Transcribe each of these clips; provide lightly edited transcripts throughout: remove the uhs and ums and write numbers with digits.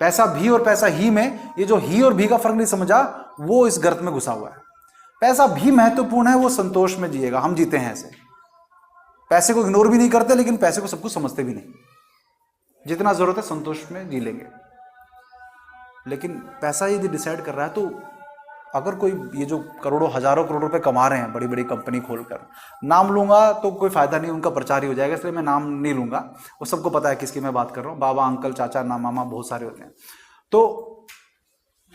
पैसा भी और पैसा ही में, ये जो ही और भी का फर्क नहीं समझा, वो इस गर्त में घुसा हुआ है। पैसा भी महत्वपूर्ण है, वो संतोष में जिएगा, हम जीते हैं ऐसे। पैसे को इग्नोर भी नहीं करते, लेकिन पैसे को सब कुछ समझते भी नहीं। जितना जरूरत है संतोष में जी लेंगे। लेकिन पैसा यदि डिसाइड कर रहा है, तो अगर कोई ये जो करोड़ों हजारों करोड़ रुपए कमा रहे हैं बड़ी बड़ी कंपनी खोलकर, नाम लूंगा तो कोई फायदा नहीं, उनका प्रचार ही हो जाएगा, इसलिए मैं नाम नहीं लूंगा। वो सबको पता है किसकी मैं बात कर रहा हूँ, बाबा, अंकल, चाचा, ना मामा, बहुत सारे होते हैं। तो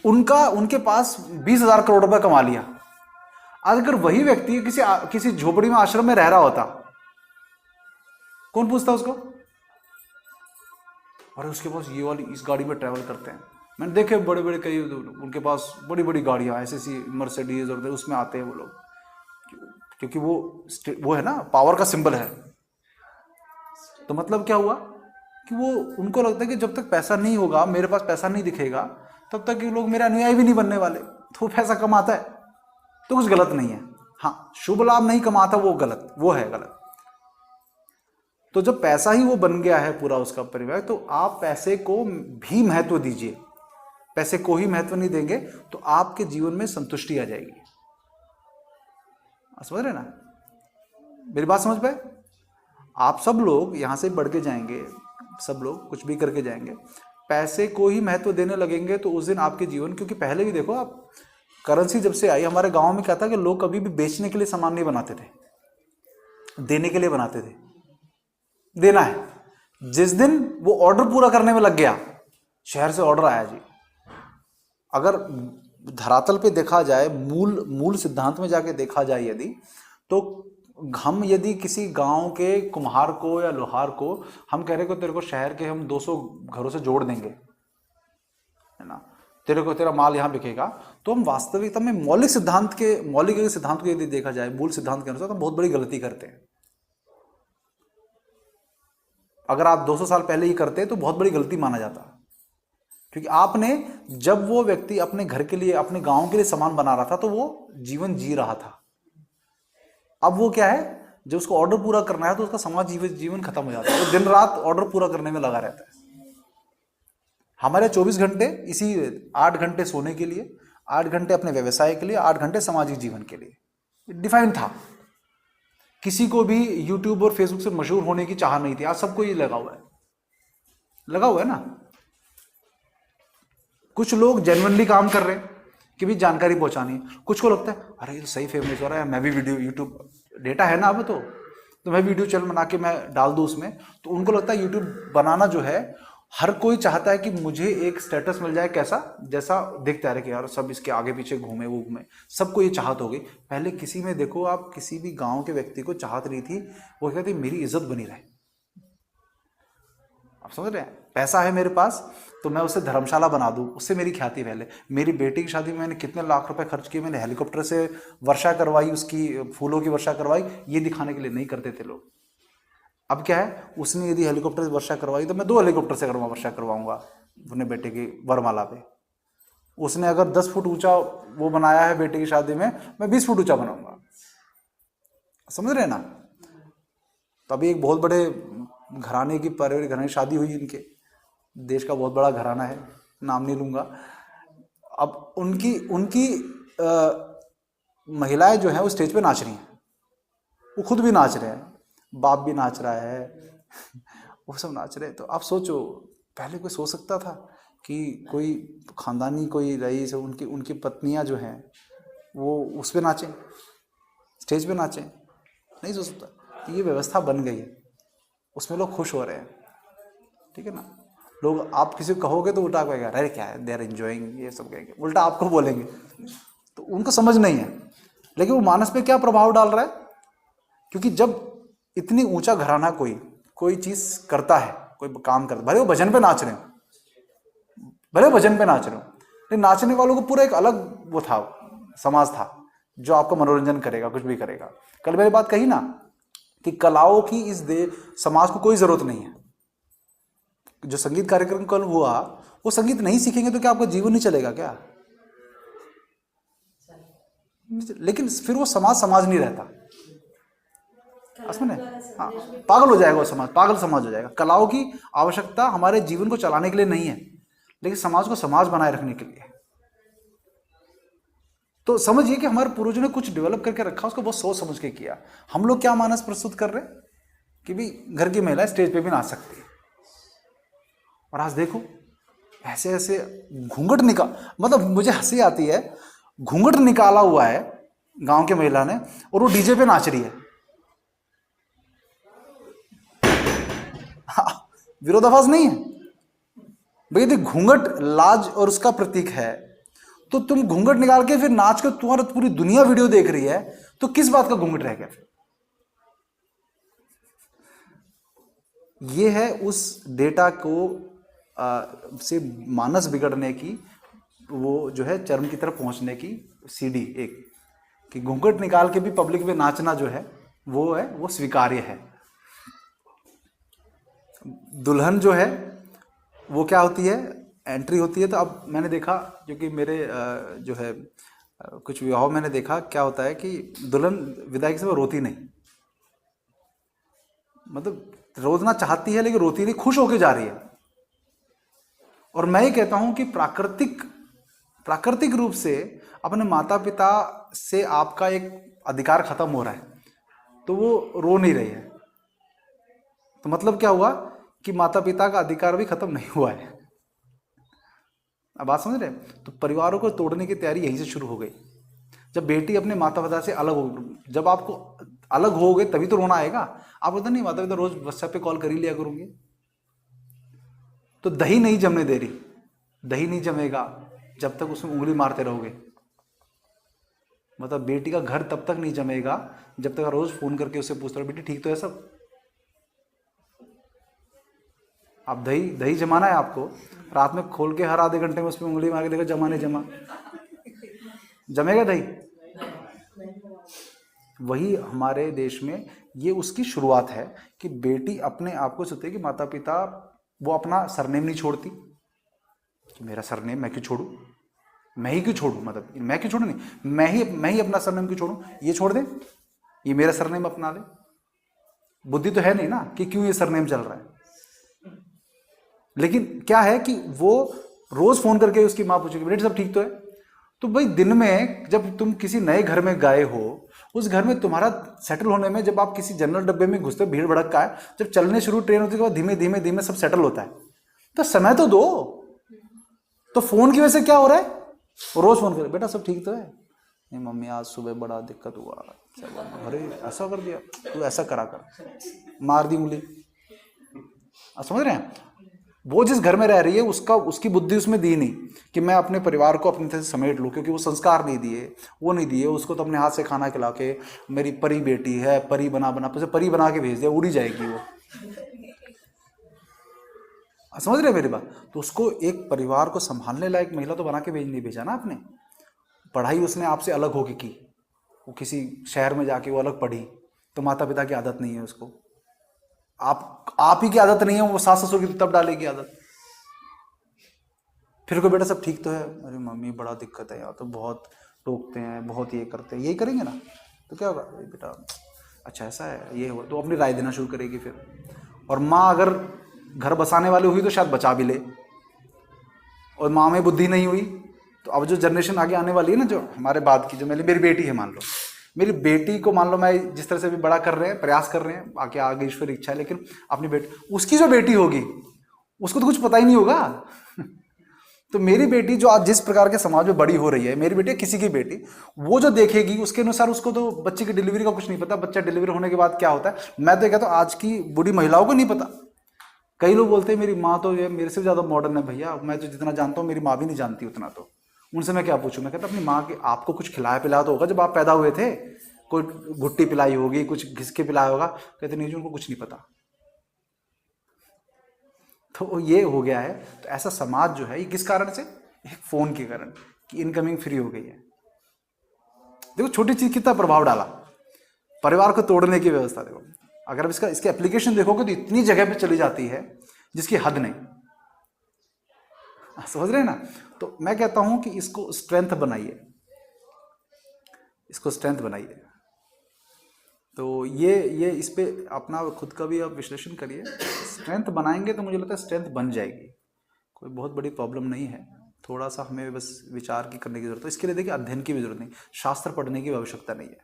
उनके पास 20,000 करोड़ रुपए कमा लिया। आज अगर वही व्यक्ति किसी झोपड़ी में, आश्रम में रह रहा होता, कौन पूछता उसको? अरे उसके पास ये वाली इस गाड़ी में ट्रैवल करते हैं। मैंने देखे बड़े बड़े कई, उनके पास बड़ी बड़ी गाड़ियां, ऐसी मर्सिडीज और उसमें आते हैं वो लोग, क्योंकि वो है ना, पावर का सिंबल है। तो मतलब क्या हुआ कि वो, उनको लगता है कि जब तक पैसा नहीं होगा, मेरे पास पैसा नहीं दिखेगा, तब तक ये लोग मेरे अनुयायी भी नहीं बनने वाले। तो वो पैसा कमाता है तो कुछ गलत नहीं है। हाँ, शुभ लाभ नहीं कमाता वो गलत, वो है गलत। तो जब पैसा ही वो बन गया है पूरा उसका परिवार, तो आप पैसे को भी महत्व दीजिए। पैसे को ही महत्व नहीं देंगे तो आपके जीवन में संतुष्टि आ जाएगी। समझ रहे ना मेरी बात? समझ पाए? आप सब लोग यहां से बढ़ के जाएंगे, सब लोग कुछ भी करके जाएंगे, पैसे को ही महत्व देने लगेंगे तो उस दिन आपके जीवन, क्योंकि पहले भी देखो आप, करेंसी जब से आई हमारे गांव में, क्या था कि लोग कभी भी बेचने के लिए सामान नहीं बनाते थे, देने के लिए बनाते थे। देना है। जिस दिन वो ऑर्डर पूरा करने में लग गया, शहर से ऑर्डर आया जी, अगर धरातल पे देखा जाए, मूल सिद्धांत में जाके देखा जाए यदि, तो हम यदि किसी गांव के कुम्हार को या लोहार को हम कह रहे को तेरे को शहर के हम 200 घरों से जोड़ देंगे, है ना, तेरा माल यहाँ बिकेगा, तो हम वास्तविकता में मौलिक सिद्धांत को यदि देखा जाए, मूल सिद्धांत के अनुसार, तो बहुत बड़ी गलती करते हैं। अगर आप 200 साल पहले ही करते तो बहुत बड़ी गलती माना जाता, क्योंकि आपने, जब वो व्यक्ति अपने घर के लिए, अपने गांव के लिए सामान बना रहा था, तो वो जीवन जी रहा था। अब वो क्या है, जब उसको ऑर्डर पूरा करना है तो उसका समाज जीवन खत्म हो जाता है। वो दिन रात ऑर्डर पूरा करने में लगा रहता है। हमारे 24 घंटे इसी 8 घंटे सोने के लिए, 8 घंटे अपने व्यवसाय के लिए, 8 घंटे सामाजिक जीवन के लिए डिफाइन था। किसी को भी यूट्यूब और फेसबुक से मशहूर होने की चाह नहीं थी। आज सबको ये लगा हुआ है ना। कुछ लोग जेन्युइनली काम कर रहे हैं कि भी जानकारी पहुंचानी है, कुछ को लगता है अरे ये तो सही फेमस हो रहा है, मैं भी वीडियो, यूट्यूब डेटा है ना अब तो मैं वीडियो चैनल बना के मैं डाल दूं उसमें, तो उनको लगता है यूट्यूब बनाना जो है, हर कोई चाहता है कि मुझे एक स्टेटस मिल जाए, कैसा, जैसा दिखता है कि यार सब इसके आगे पीछे घूमे, वो घूमे, सबको ये चाहत हो गई। पहले किसी में देखो आप, किसी भी गांव के व्यक्ति को चाहत नहीं थी, वो कहते मेरी इज्जत बनी रहे। आप समझ रहे हैं? पैसा है मेरे पास तो मैं उसे धर्मशाला बना दूं, उससे मेरी ख्याति फैले। मेरी बेटी की शादी में मैंने कितने लाख रुपए खर्च किए, मैंने हेलीकॉप्टर से वर्षा करवाई, उसकी फूलों की वर्षा करवाई, ये दिखाने के लिए नहीं करते थे लोग। अब क्या है, उसने यदि हेलीकॉप्टर से वर्षा करवाई तो मैं 2 हेलीकॉप्टर से वर्षा करवाऊंगा अपने बेटे की वरमाला पे। उसने अगर 10 फुट ऊंचा वो बनाया है बेटे की शादी में, मैं 20 फुट ऊंचा बनाऊंगा। समझ रहे हैं ना? तो अभी एक बहुत बड़े घराने की, पारिवारिक घराने की शादी हुई इनके, देश का बहुत बड़ा घराना है, नाम नहीं लूंगा। अब उनकी महिलाएं जो है वो स्टेज पे नाच रही हैं, वो खुद भी नाच रहे हैं, बाप भी नाच रहा है वो सब नाच रहे हैं। तो आप सोचो, पहले कोई सोच सकता था कि कोई खानदानी, कोई रईस, उनकी पत्नियां जो हैं वो उस पे नाचें, स्टेज पे नाचें? नहीं सोच सकता। ये व्यवस्था बन गई है, उसमें लोग खुश हो रहे हैं, ठीक है ना। लोग, आप किसी को कहोगे तो उल्टा कहेगा अरे क्या है, दे आर एंजॉइंग, ये सब कहेंगे, उल्टा आपको बोलेंगे। तो उनको समझ नहीं है, लेकिन वो मानस पे क्या प्रभाव डाल रहा है, क्योंकि जब इतनी ऊंचा घराना कोई चीज करता है, कोई काम करता है, भले वो भजन पे नाच रहे हो, लेकिन नाचने वालों को पूरा एक अलग वो था, समाज था जो आपका मनोरंजन करेगा, कुछ भी करेगा। कल मैंने बात कही ना कि कलाओं की इस समाज को कोई जरूरत नहीं है। जो संगीत कार्यक्रम कल हुआ, वो संगीत नहीं सीखेंगे तो क्या आपका जीवन नहीं चलेगा क्या? लेकिन फिर वो समाज नहीं रहता, हाँ, पागल हो जाएगा वो समाज, पागल समाज हो जाएगा। कलाओं की आवश्यकता हमारे जीवन को चलाने के लिए नहीं है, लेकिन समाज को समाज बनाए रखने के लिए। तो समझिए कि हमारे पूर्वजों ने कुछ डेवलप करके रखा, उसको बहुत सोच समझ के किया। हम लोग क्या मानस प्रस्तुत कर रहे हैं कि भी घर की महिला स्टेज पे भी नाच सकती है, और आज देखो ऐसे ऐसे घूंघट निकाल, मतलब मुझे हंसी आती है, घूंघट निकाला हुआ है गांव के महिला ने और वो डीजे पे नाच रही है। विरोधाभास नहीं है भैया? यदि घूंघट लाज और उसका प्रतीक है, तो तुम घूंघट निकाल के फिर नाच के तुम्हारा पूरी दुनिया वीडियो देख रही है, तो किस बात का घूंघट रह गया फिर? ये है उस डेटा को से मानस बिगड़ने की, वो जो है चरम की तरफ पहुंचने की सीढ़ी एक, कि घूंघट निकाल के भी पब्लिक में नाचना जो है वो स्वीकार्य है। दुल्हन जो है वो क्या होती है, एंट्री होती है। तो अब मैंने देखा, क्योंकि मेरे जो है कुछ विवाहों मैंने देखा क्या होता है कि दुल्हन विदाई के समय रोती नहीं, मतलब रोना चाहती है लेकिन रोती नहीं, खुश होके जा रही है। और मैं ये कहता हूं कि प्राकृतिक रूप से अपने माता पिता से आपका एक अधिकार खत्म हो रहा है, तो वो रो नहीं रही है, तो मतलब क्या हुआ कि माता पिता का अधिकार भी खत्म नहीं हुआ है। अब बात समझ रहे हैं? तो परिवारों को तोड़ने की तैयारी यहीं से शुरू हो गई। जब बेटी अपने माता पिता से अलग हो, जब आपको अलग होगे तभी तो रोना आएगा। आप बोलते नहीं माता पिता रोज व्हाट्सएप पे कॉल कर ही लिया करूंगी, तो दही नहीं जमने दे रही। दही नहीं जमेगा जब तक उसमें उंगली मारते रहोगे, मतलब बेटी का घर तब तक नहीं जमेगा जब तक रोज फोन करके उससे पूछते रहो बेटी ठीक तो है सब। आप दही जमाना है आपको, रात में खोल के हर आधे घंटे में उसमें उंगली मार के देखो जमा नहीं जमा, जमेगा दही? वही हमारे देश में ये उसकी शुरुआत है कि बेटी अपने आप को सोचती है कि माता पिता, वो अपना सरनेम नहीं छोड़ती कि मेरा सरनेम मैं क्यों छोड़ूं, मैं ही क्यों छोड़ूं, मतलब मैं क्यों छोड़ूं, नहीं मैं ही अपना सरनेम क्यों छोड़ूं, ये छोड़ दे, ये मेरा सरनेम अपना ले। बुद्धि तो है नहीं ना कि क्यों ये सरनेम चल रहा है। लेकिन क्या है कि वो रोज फोन करके उसकी माँ पूछेगी बेटे सब ठीक तो है। तो भाई दिन में जब तुम किसी नए घर में गए हो, उस घर में तुम्हारा सेटल होने में, जब आप किसी जनरल डब्बे में घुसते हो, भीड़ भड़क का है, जब चलने शुरू ट्रेन होती है तो धीमे धीमे धीमे सब सेटल होता है, तो समय तो दो। तो फोन की वजह से क्या हो रहा है, रोज फोन कर बेटा सब ठीक तो है, नहीं मम्मी आज सुबह बड़ा दिक्कत हुआ, अरे ऐसा कर दिया, तू ऐसा करा कर, मार दी उंगली। समझ रहे हैं? वो जिस घर में रह रही है उसकी बुद्धि उसमें दी नहीं कि मैं अपने परिवार को अपनी तरह से समेट लूं, क्योंकि वो संस्कार नहीं दिए, वो नहीं दिए उसको। तो अपने हाथ से खाना खिला के मेरी परी बेटी है, परी बना परी बना के भेज दिया, उड़ी जाएगी वो। समझ रहे मेरी बात? तो उसको एक परिवार को संभालने लायक महिला तो बना के नहीं भेजा ना आपने। पढ़ाई उसने आपसे अलग होके की, वो किसी शहर में जाके वो अलग पढ़ी, तो माता पिता की आदत नहीं है उसको, आप ही की आदत नहीं है, वो सास ससुर की तब डालेगी आदत। फिर को बेटा सब ठीक तो है, अरे मम्मी बड़ा दिक्कत है यार, तो बहुत टोकते हैं, बहुत ये करते हैं, यही करेंगे ना, तो क्या होगा बेटा अच्छा ऐसा है ये हो, तो अपनी राय देना शुरू करेगी फिर। और माँ अगर घर बसाने वाली हुई तो शायद बचा भी ले, और माँ में बुद्धि नहीं हुई तो अब जो जनरेशन आगे आने वाली है ना, जो हमारे बाद की, जो मेरी बेटी है, मान लो मेरी बेटी को, मान लो मैं जिस तरह से भी बड़ा कर रहे हैं, प्रयास कर रहे हैं, आगे ईश्वर इच्छा है, लेकिन अपनी बेटी, उसकी जो बेटी होगी उसको तो कुछ पता ही नहीं होगा। तो मेरी बेटी जो आज जिस प्रकार के समाज में बड़ी हो रही है, मेरी बेटी किसी की बेटी, वो जो देखेगी उसके अनुसार, उसको तो बच्चे की डिलीवरी का कुछ नहीं पता, बच्चा डिलीवरी होने के बाद क्या होता है। मैं तो कहता हूँ आज की बूढ़ी महिलाओं को नहीं पता। कई लोग बोलते हैं मेरी माँ तो ये मेरे से ज़्यादा मॉडर्न है। भैया मैं तो जितना जानता हूँ मेरी माँ भी नहीं जानती उतना, तो उनसे मैं क्या पूछूं। मैं कहता अपनी माँ के, आपको कुछ खिलाया पिलाया तो होगा जब आप पैदा हुए थे, कोई घुट्टी पिलाई होगी, कुछ घिस के पिलाया होगा। कहते नहीं जी उनको कुछ नहीं पता। तो ये हो गया है। तो ऐसा समाज जो है ये किस कारण से, एक फोन के कारण कि इनकमिंग फ्री हो गई है। देखो छोटी चीज कितना प्रभाव डाला, परिवार को तोड़ने की व्यवस्था। देखो अगर आप इसके एप्लीकेशन देखोगे तो इतनी जगह पे चली जाती है जिसकी हद नहीं। समझ रहे हैं ना? तो मैं कहता हूं कि इसको स्ट्रेंथ बनाइए, इसको स्ट्रेंथ बनाइए। तो ये इस पे अपना खुद का भी आप विश्लेषण करिए। स्ट्रेंथ बनाएंगे तो मुझे लगता है स्ट्रेंथ बन जाएगी। कोई बहुत बड़ी प्रॉब्लम नहीं है, थोड़ा सा हमें बस विचार की करने की जरूरत है। इसके लिए देखिए अध्ययन की भी जरूरत नहीं, शास्त्र पढ़ने की आवश्यकता नहीं है,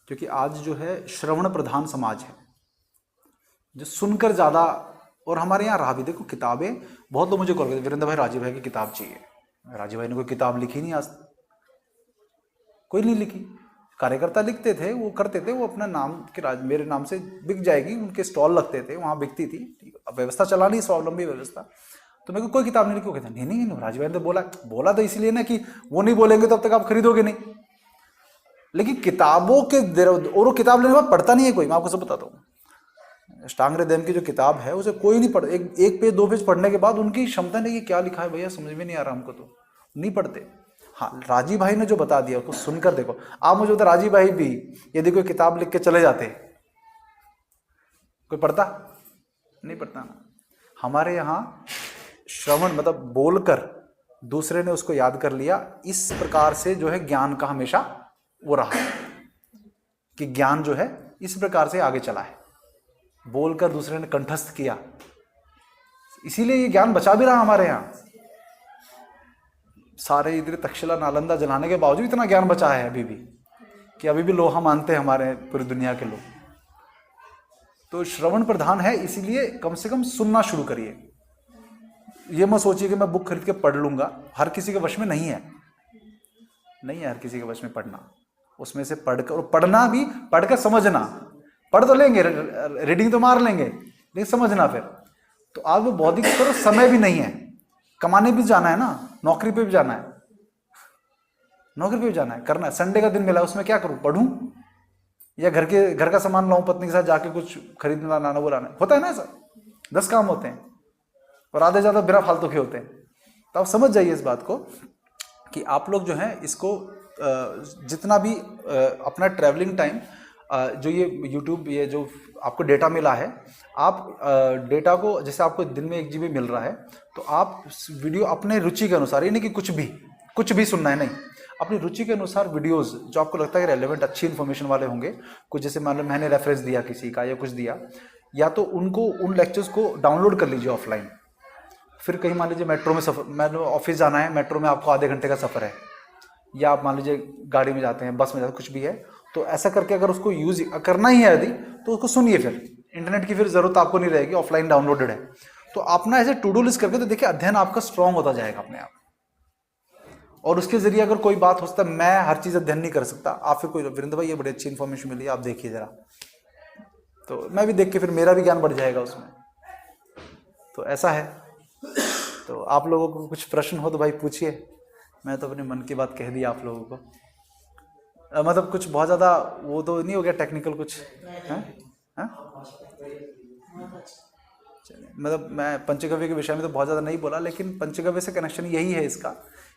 क्योंकि आज जो है श्रवण प्रधान समाज है, जो सुनकर ज़्यादा। और हमारे यहाँ रहा भी, देखो किताबें, बहुत लोग मुझे कॉल करते, वीरेंद्र भाई राजीव भाई की किताब चाहिए। राजीव भाई ने कोई किताब लिखी नहीं आज, कोई नहीं लिखी। कार्यकर्ता लिखते थे, वो करते थे, वो अपना नाम के मेरे नाम से बिक जाएगी, उनके स्टॉल लगते थे, वहाँ बिकती थी। अब व्यवस्था चलानी, स्वावलंबी व्यवस्था। तो मेरे को कोई किताब नहीं लिखी। वो कहता नहीं नहीं, राजीव भाई ने तो बोला तो इसलिए ना कि वो नहीं बोलेंगे तो अब तक आप खरीदोगे नहीं। लेकिन किताबों के, और वो किताब लेने के बाद पढ़ता नहीं है कोई। मैं आपको सब बताता हूँ, अष्टांग हृदय की जो किताब है उसे कोई नहीं पढ़, एक पेज 2 पेज पढ़ने के बाद उनकी क्षमता नहीं कि क्या लिखा है भैया, समझ में नहीं आ रहा हमको, तो नहीं पढ़ते। हाँ, राजीव भाई ने जो बता दिया उसको सुनकर देखो। आप मुझे बता, राजीव भाई भी यदि कोई किताब लिख के चले जाते, कोई पढ़ता? नहीं पढ़ता ना। हमारे यहाँ श्रवण मतलब बोलकर दूसरे ने उसको याद कर लिया, इस प्रकार से जो है ज्ञान का हमेशा वो रहा कि ज्ञान जो है इस प्रकार से आगे चला है, बोलकर दूसरे ने कंठस्थ किया, इसीलिए ये ज्ञान बचा भी रहा हमारे यहाँ। सारे इधर तक्षशिला नालंदा जलाने के बावजूद इतना ज्ञान बचा है अभी भी, कि अभी भी लोहा मानते हैं हमारे पूरी दुनिया के लोग। तो श्रवण प्रधान है, इसीलिए कम से कम सुनना शुरू करिए। ये मत सोचिए कि मैं बुक खरीद के पढ़ लूंगा, हर किसी के वश में नहीं है, नहीं है हर किसी के वश में पढ़ना। उसमें से पढ़कर, और पढ़ना भी पढ़कर समझना, पढ़ तो लेंगे, रीडिंग तो मार लेंगे, लेकिन समझना फिर। तो आज वो बौद्धिक करो, समय भी नहीं है, कमाने भी जाना है ना, नौकरी पे भी जाना है, नौकरी पे भी जाना है, करना है। संडे का दिन मिला, उसमें क्या करूं, पढ़ूं या घर का सामान लाऊं, पत्नी के साथ जाके कुछ खरीदना लाना वो लाना, होता है ना ऐसा। 10 काम होते हैं और आधे ज्यादा बिना फालतू के होते हैं। तो आप समझ जाइए इस बात को कि आप लोग जो है इसको जितना भी अपना ट्रैवलिंग टाइम, जो ये YouTube, ये जो आपको डेटा मिला है, आप डेटा को, जैसे आपको दिन में 1 GB मिल रहा है, तो आप वीडियो अपने रुचि के अनुसार, ये नहीं कि कुछ भी सुनना है, नहीं, अपनी रुचि के अनुसार वीडियोस जो आपको लगता है कि रेलेवेंट, अच्छी इन्फॉर्मेशन वाले होंगे, कुछ जैसे मान लो मैंने रेफरेंस दिया किसी का या कुछ दिया, या तो उनको उन लेक्चर्स को डाउनलोड कर लीजिए ऑफलाइन। फिर कहीं मान लीजिए मेट्रो में सफर, मान लो ऑफिस जाना है, मेट्रो में आपको आधे घंटे का सफर है, या आप मान लीजिए गाड़ी में जाते हैं, बस में जाते हैं, कुछ भी है, तो ऐसा करके अगर उसको यूज करना ही है यदि, तो उसको सुनिए। फिर इंटरनेट की फिर जरूरत आपको नहीं रहेगी, ऑफलाइन डाउनलोडेड है। तो आप ना ऐसे टू डू लिस्ट करके, तो देखिए अध्ययन आपका स्ट्रांग होता जाएगा अपने आप। और उसके जरिए अगर कोई बात हो सकता है, मैं हर चीज अध्ययन नहीं कर सकता, आप फिर कोई, वीरेंद्र भाई ये बड़ी अच्छी इन्फॉर्मेशन मिली, आप देखिए जरा, तो मैं भी देख के फिर मेरा भी ज्ञान बढ़ जाएगा उसमें। तो ऐसा है। तो आप लोगों को कुछ प्रश्न हो तो भाई पूछिए, मैं तो अपने मन की बात कह दी आप लोगों को। मतलब कुछ बहुत ज़्यादा वो तो नहीं हो गया टेक्निकल कुछ है? मतलब मैं पंचगव्य के विषय में तो बहुत ज़्यादा नहीं बोला, लेकिन पंचगव्य से कनेक्शन यही है इसका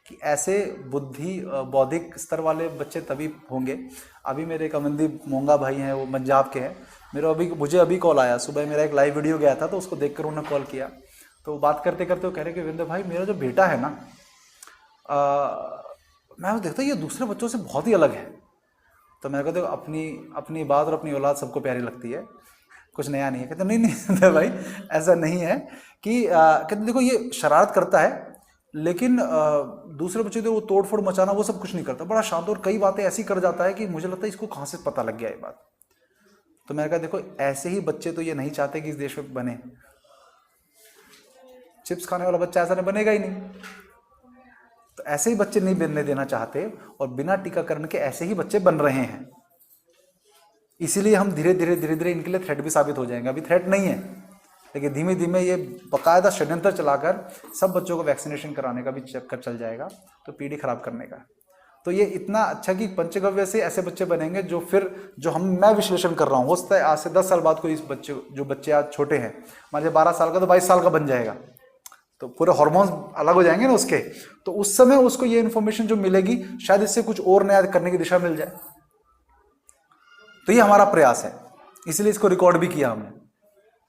कि ऐसे बौद्धिक स्तर वाले बच्चे तभी होंगे। अभी मेरे एक अमनदीप मोंगा भाई हैं, वो पंजाब के हैं, मुझे अभी कॉल आया, सुबह मेरा एक लाइव वीडियो गया था, तो उसको देखकर उन्होंने कॉल किया। तो बात करते करते वो कह रहे कि वीरेंद्र भाई मेरा जो बेटा है ना, मैं वो देखता हूँ ये दूसरे बच्चों से बहुत ही अलग है। तो मैं कहता हूँ अपनी बात और अपनी औलाद सबको प्यारी लगती है, कुछ नया नहीं है। कहते नहीं भाई ऐसा नहीं है कि कहते देखो ये शरारत करता है, लेकिन दूसरे बच्चे तो वो तोड़ फोड़ मचाना वो सब कुछ नहीं करता, बड़ा शांत, और कई बातें ऐसी कर जाता है कि मुझे लगता है इसको कहाँ से पता लग गया ये बात। तो मैंने कहा देखो ऐसे ही बच्चे तो ये नहीं चाहते कि इस देश में बने, चिप्स खाने वाला बच्चा ऐसा नहीं बनेगा ही नहीं। तो ऐसे ही बच्चे नहीं बनने देना चाहते, और बिना टीकाकरण के ऐसे ही बच्चे बन रहे हैं। इसीलिए हम धीरे धीरे इनके लिए थ्रेट भी साबित हो जाएंगे। अभी थ्रेट नहीं है, लेकिन धीमे धीमे ये बाकायदा षड्यंत्र चलाकर सब बच्चों को वैक्सीनेशन कराने का भी चक्कर चल जाएगा, तो पीढ़ी खराब करने का। तो ये इतना अच्छा कि पंचगव्य से ऐसे बच्चे बनेंगे जो फिर मैं विश्लेषण कर रहा हूँ, हो सकता है आज से 10 साल बाद कोई इस बच्चे आज छोटे हैं, मान लीजिए 12 साल का, तो 22 साल का बन जाएगा, तो पूरे हार्मोन्स अलग हो जाएंगे ना उसके। तो उस समय उसको ये इन्फॉर्मेशन जो मिलेगी, शायद इससे कुछ और नया करने की दिशा मिल जाए। तो ये हमारा प्रयास है, इसलिए इसको रिकॉर्ड भी किया हमने,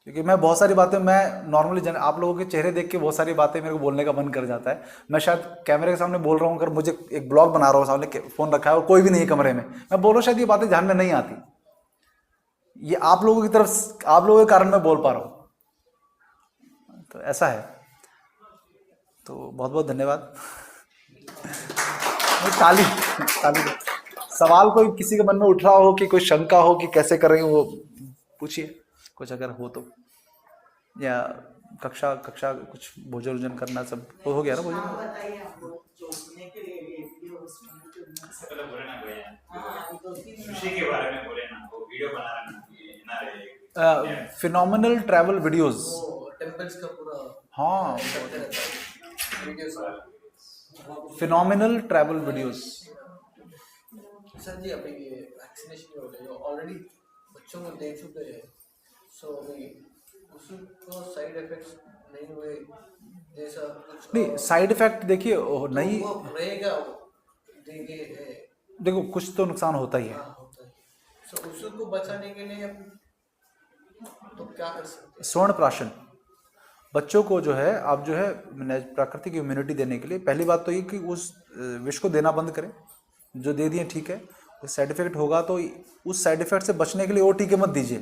क्योंकि मैं बहुत सारी बातें, मैं नॉर्मली आप लोगों के चेहरे देख के बहुत सारी बातें मेरे को बोलने का मन कर जाता है। मैं शायद कैमरे के सामने बोल रहा हूँ, अगर मुझे एक ब्लॉग बना रहा हूँ, सामने फोन रखा है और कोई भी नहीं है कमरे में, मैं बोल रहा हूँ, शायद ये बातें ध्यान में नहीं आती। ये आप लोगों की तरफ, आप लोगों के कारण मैं बोल पा रहा हूँ। तो ऐसा है। तो बहुत बहुत धन्यवाद। ताली ताली। सवाल कोई किसी के मन में उठ रहा हो कि कोई शंका हो कि कैसे करेंगे, वो पूछिए कुछ अगर हो तो। या कक्षा कक्षा कुछ भोजन वोजन करना सब हो गया ना भोजन? फिनोमिनल ट्रैवल वीडियोस, टेम्पल्स का पूरा हाँ फिनोमिनल ट्रैवल वीडियोस। सर जी अभी ये वैक्सीनेशन हो गई ऑलरेडी, बच्चों को दे चुके हैं, सो अभी उसको साइड इफेक्ट्स नहीं हुए जैसा कुछ नहीं, साइड इफेक्ट देखिए नहीं वो रहेगा, वो देखिए देखो कुछ तो नुकसान होता ही है। होता है, सो उसको बचाने के लिए तो क्या कर सकते हैं? स्वर्ण प्राशन बच्चों को जो है आप जो है प्राकृतिक इम्यूनिटी देने के लिए पहली बात तो ये कि उस विष को देना बंद करें, जो दे दिए ठीक है। साइड इफेक्ट होगा तो उस साइड इफेक्ट से बचने के लिए और टीके मत दीजिए।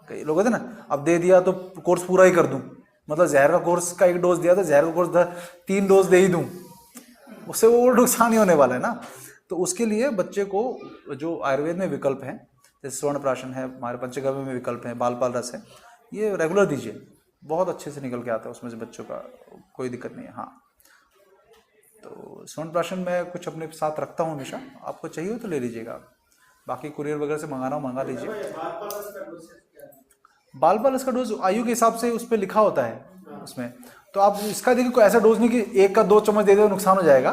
कई लोग कहते हैं ना अब दे दिया तो कोर्स पूरा ही कर दूं, मतलब जहर का कोर्स का 1 डोज दिया तो जहर का कोर्स 3 डोज दे ही दूं, उससे वो नुकसान ही होने वाला है ना। तो उसके लिए बच्चे को जो आयुर्वेद में विकल्प हैं, जैसे स्वर्ण प्राशन है, हमारे पंचगव्य में विकल्प है, बाल पाल रस है, ये रेगुलर दीजिए, बहुत अच्छे से निकल के आता है उसमें से बच्चों का, कोई दिक्कत नहीं है। हाँ तो स्वर्ण प्राशन मैं कुछ अपने साथ रखता हूँ हमेशा, आपको चाहिए हो तो ले लीजिएगा। बाकी कुरियर वगैरह से मंगाना हो मंगा लीजिए। बाल पाल इसका डोज आयु के हिसाब से उस पर लिखा होता है उसमें, तो आप इसका देखिए कोई ऐसा डोज नहीं कि 1 का 2 चम्मच दे दे तो नुकसान हो जाएगा।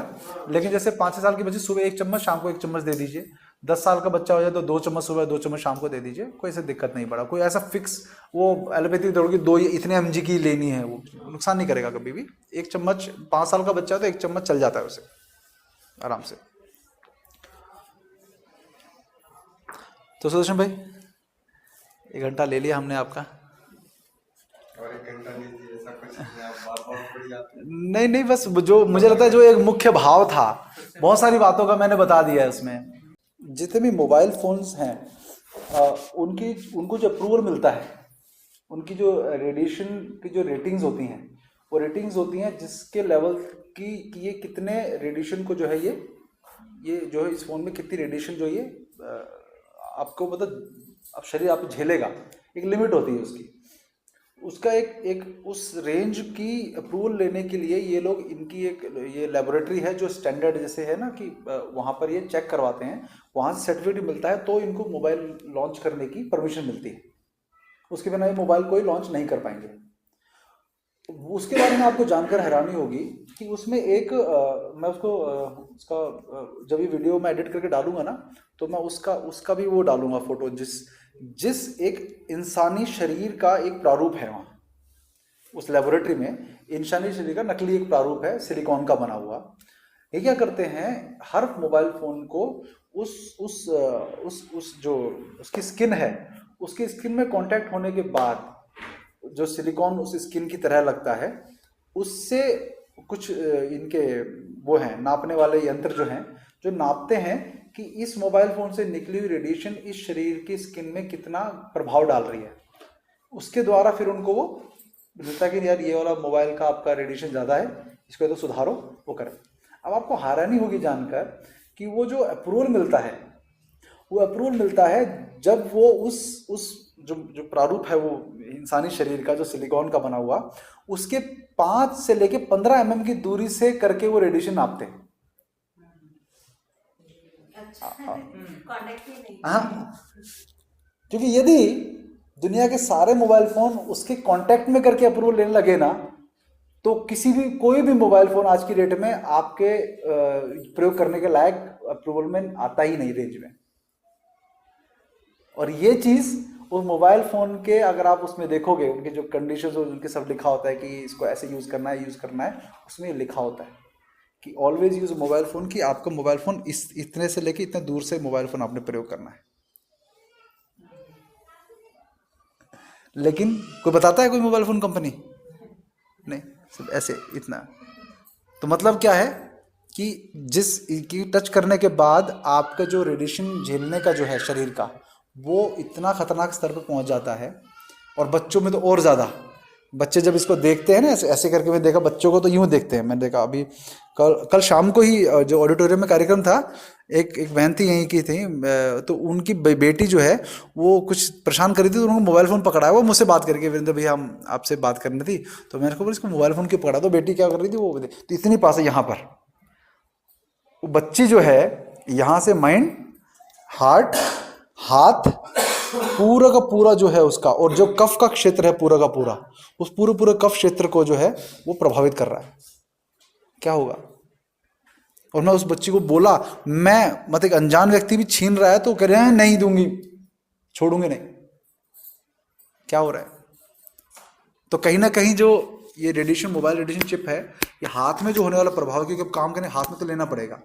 लेकिन जैसे 5-6 साल के बच्चे सुबह 1 चम्मच, शाम को 1 चम्मच दे दीजिए। 10 साल का बच्चा हो जाए तो 2 चम्मच सुबह 2 चम्मच शाम को दे दीजिए, कोई ऐसा दिक्कत नहीं पड़ा। कोई ऐसा फिक्स वो एलोपैथिक दौड़ की 2 इतने mg की लेनी है, वो नुकसान नहीं करेगा कभी भी। 1 चम्मच 5 साल का बच्चा है तो 1 चम्मच चल जाता है उसे आराम से। तो सुदर्शन भाई 1 घंटा ले लिया हमने आपका। और 1 घंटा लीजिए, ऐसा कुछ नहीं, आप बार-बार पढ़ जाते हैं। नहीं बस जो मुझे लगता है जो एक मुख्य भाव था, बहुत सारी बातों का मैंने बता दिया है उसमें। जितने भी मोबाइल फोन्स हैं उनको जो अप्रूवल मिलता है, उनकी जो रेडिएशन की जो रेटिंग्स होती हैं, वो रेटिंग्स होती हैं जिसके लेवल की कि ये कितने रेडिएशन को जो है ये जो है इस फोन में कितनी रेडिएशन जो ये आपको मतलब अब शरीर आप झेलेगा, एक लिमिट होती है उसकी। उसका एक उस रेंज की अप्रूवल लेने के लिए ये लोग, इनकी एक ये लेबोरेटरी है जो स्टैंडर्ड जैसे है ना कि वहाँ पर ये चेक करवाते हैं, वहाँ से सर्टिफिकेट मिलता है तो इनको मोबाइल लॉन्च करने की परमिशन मिलती है। उसके बिना ये मोबाइल कोई लॉन्च नहीं कर पाएंगे। उसके बारे में आपको जानकर हैरानी होगी कि उसमें एक मैं उसका जब ये वीडियो मैं एडिट करके डालूंगा ना तो मैं उसका भी वो डालूंगा फोटो, जिस एक इंसानी शरीर का एक प्रारूप है वहाँ उस लेबोरेटरी में। इंसानी शरीर का नकली एक प्रारूप है सिलिकॉन का बना हुआ। ये क्या करते हैं, हर मोबाइल फोन को उस जो उसकी स्किन है, उसकी स्किन में कांटेक्ट होने के बाद जो सिलिकॉन उस स्किन की तरह लगता है, उससे कुछ इनके वो हैं नापने वाले यंत्र जो हैं, जो नापते हैं कि इस मोबाइल फोन से निकली हुई रेडिएशन इस शरीर की स्किन में कितना प्रभाव डाल रही है। उसके द्वारा फिर उनको वो मिलता है कि यार ये वाला मोबाइल का आपका रेडिएशन ज़्यादा है, इसको तो सुधारो, वो करें। अब आपको हैरानी होगी जानकर कि वो जो अप्रूवल मिलता है, वो अप्रूवल मिलता है जब वो उस जो प्रारूप है वो इंसानी शरीर का जो सिलिकॉन का बना हुआ, उसके 5 से लेके 15 mm की दूरी से करके वो रेडिएशन नापते हैं। हाँ, क्योंकि यदि दुनिया के सारे मोबाइल फोन उसके कांटेक्ट में करके अप्रूवल लेने लगे ना, तो कोई भी मोबाइल फोन आज की डेट में आपके प्रयोग करने के लायक अप्रूवल में आता ही नहीं रेंज में। और ये चीज उस मोबाइल फोन के अगर आप उसमें देखोगे, उनके जो कंडीशंस और उनके सब लिखा होता है कि इसको ऐसे यूज करना है, उसमें लिखा होता है कि ऑलवेज यूज मोबाइल फोन, कि आपका मोबाइल फोन इतने से लेके इतने दूर से मोबाइल फोन आपने प्रयोग करना है। लेकिन कोई बताता है कोई मोबाइल फोन कंपनी? नहीं, सिर्फ ऐसे इतना। तो मतलब क्या है कि जिस की टच करने के बाद आपका जो रेडिएशन झेलने का जो है शरीर का, वो इतना खतरनाक स्तर पर पहुंच जाता है, और बच्चों में तो और ज़्यादा बच्चे जब इसको देखते हैं ना ऐसे ऐसे करके, मैं देखा बच्चों को तो यूं देखते हैं। मैंने देखा अभी कल शाम को ही जो ऑडिटोरियम में कार्यक्रम था, एक बहन थी यहीं की थी, तो उनकी बेटी जो है वो कुछ परेशान कर रही थी, तो उनको मोबाइल फ़ोन पकड़ा है, वो मुझसे बात करके, वीरेंद्र भैया हम आपसे बात करनी थी, तो मैंने कहा इसको मोबाइल फ़ोन क्यों पकड़ा, तो बेटी क्या कर रही थी वो, तो इतनी पास है यहाँ पर वो बच्ची जो है, यहाँ से माइंड, हार्ट, हाथ, पूरा का पूरा जो है उसका, और जो कफ का क्षेत्र है पूरा का पूरा, उस पूरे कफ क्षेत्र को जो है वो प्रभावित कर रहा है। क्या होगा? और मैं उस बच्ची को बोला, मैं मतलब एक अनजान व्यक्ति भी छीन रहा है तो कह रहे हैं नहीं दूंगी, छोड़ूंगे नहीं। क्या हो रहा है? तो कहीं ना कहीं जो ये रेडिएशन, मोबाइल रेडिएशन चिप है, ये हाथ में जो होने वाला प्रभाव, क्योंकि अब काम करने हाथ में तो लेना पड़ेगा।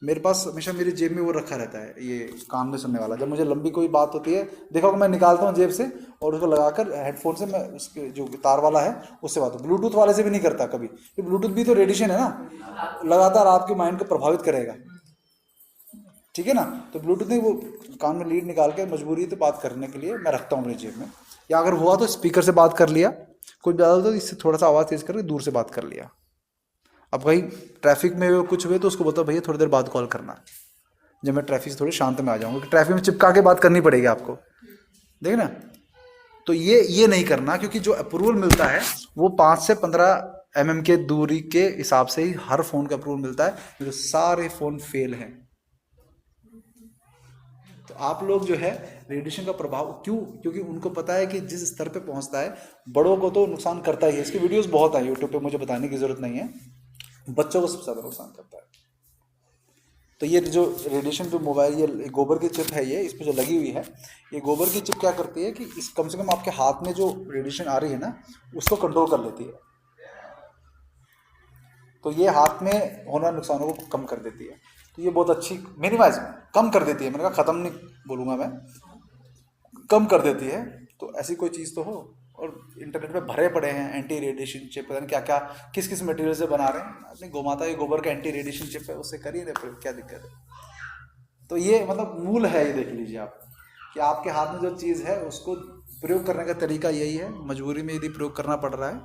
मेरे पास हमेशा मेरी जेब में वो रखा रहता है, ये कान में सुनने वाला। जब मुझे लंबी कोई बात होती है, देखो मैं निकालता हूँ जेब से और उसको लगाकर हेडफोन से, मैं उसके जो तार वाला है उससे बात, ब्लूटूथ वाले से भी नहीं करता कभी, ब्लूटूथ भी तो रेडिएशन है ना, लगातार आपके माइंड को प्रभावित करेगा। ठीक है ना? तो ब्लूटूथ नहीं, वो कान में लीड निकाल के मजबूरी तो बात करने के लिए मैं रखता हूँ अपनी जेब में, या अगर हुआ तो स्पीकर से बात कर लिया, कुछ ज़्यादा तो इससे थोड़ा सा आवाज़ तेज करके दूर से बात कर लिया। अब कहीं ट्रैफिक में कुछ हुए तो उसको बोलता भैया थोड़ी देर बाद कॉल करना, जब मैं ट्रैफिक से थोड़ी शांत में आ जाऊँगा, क्योंकि ट्रैफिक में चिपका के बात करनी पड़ेगी आपको, देख ना। तो ये नहीं करना, क्योंकि जो अप्रूवल मिलता है वो 5 से 15 mm के दूरी के हिसाब से ही हर फोन का अप्रूवल मिलता है, जो सारे फोन फेल हैं। तो आप लोग जो है रेडिएशन का प्रभाव क्यों, क्योंकि उनको पता है कि जिस स्तर पे पहुंचता है बड़ों को तो नुकसान करता ही है। इसकी वीडियोस बहुत हैं यूट्यूब पे, मुझे बताने की जरूरत नहीं है, बच्चों को सबसे ज़्यादा नुकसान करता है। तो ये जो रेडिएशन जो मोबाइल, ये गोबर की चिप है, ये इसमें जो लगी हुई है, ये गोबर की चिप क्या करती है कि इस कम से कम आपके हाथ में जो रेडिएशन आ रही है ना, उसको कंट्रोल कर लेती है। तो ये हाथ में होने वाले नुकसानों को कम कर देती है। तो ये बहुत अच्छी, मिनिमाइज, कम कर देती है। मैंने कहा ख़त्म नहीं बोलूँगा मैं, कम कर देती है। तो ऐसी कोई चीज़ तो हो। और इंटरनेट पे भरे पड़े हैं एंटी रेडिएशन चिप, पता नहीं क्या क्या किस किस मटेरियल से बना रहे हैं। अपनी गोमाता के गोबर का एंटी रेडिएशन चिप है, उससे करिए ना, क्या दिक्कत है। तो ये मतलब मूल है, ये देख लीजिए आप कि आपके हाथ में जो चीज़ है उसको प्रयोग करने का तरीका यही है। मजबूरी में यदि प्रयोग करना पड़ रहा है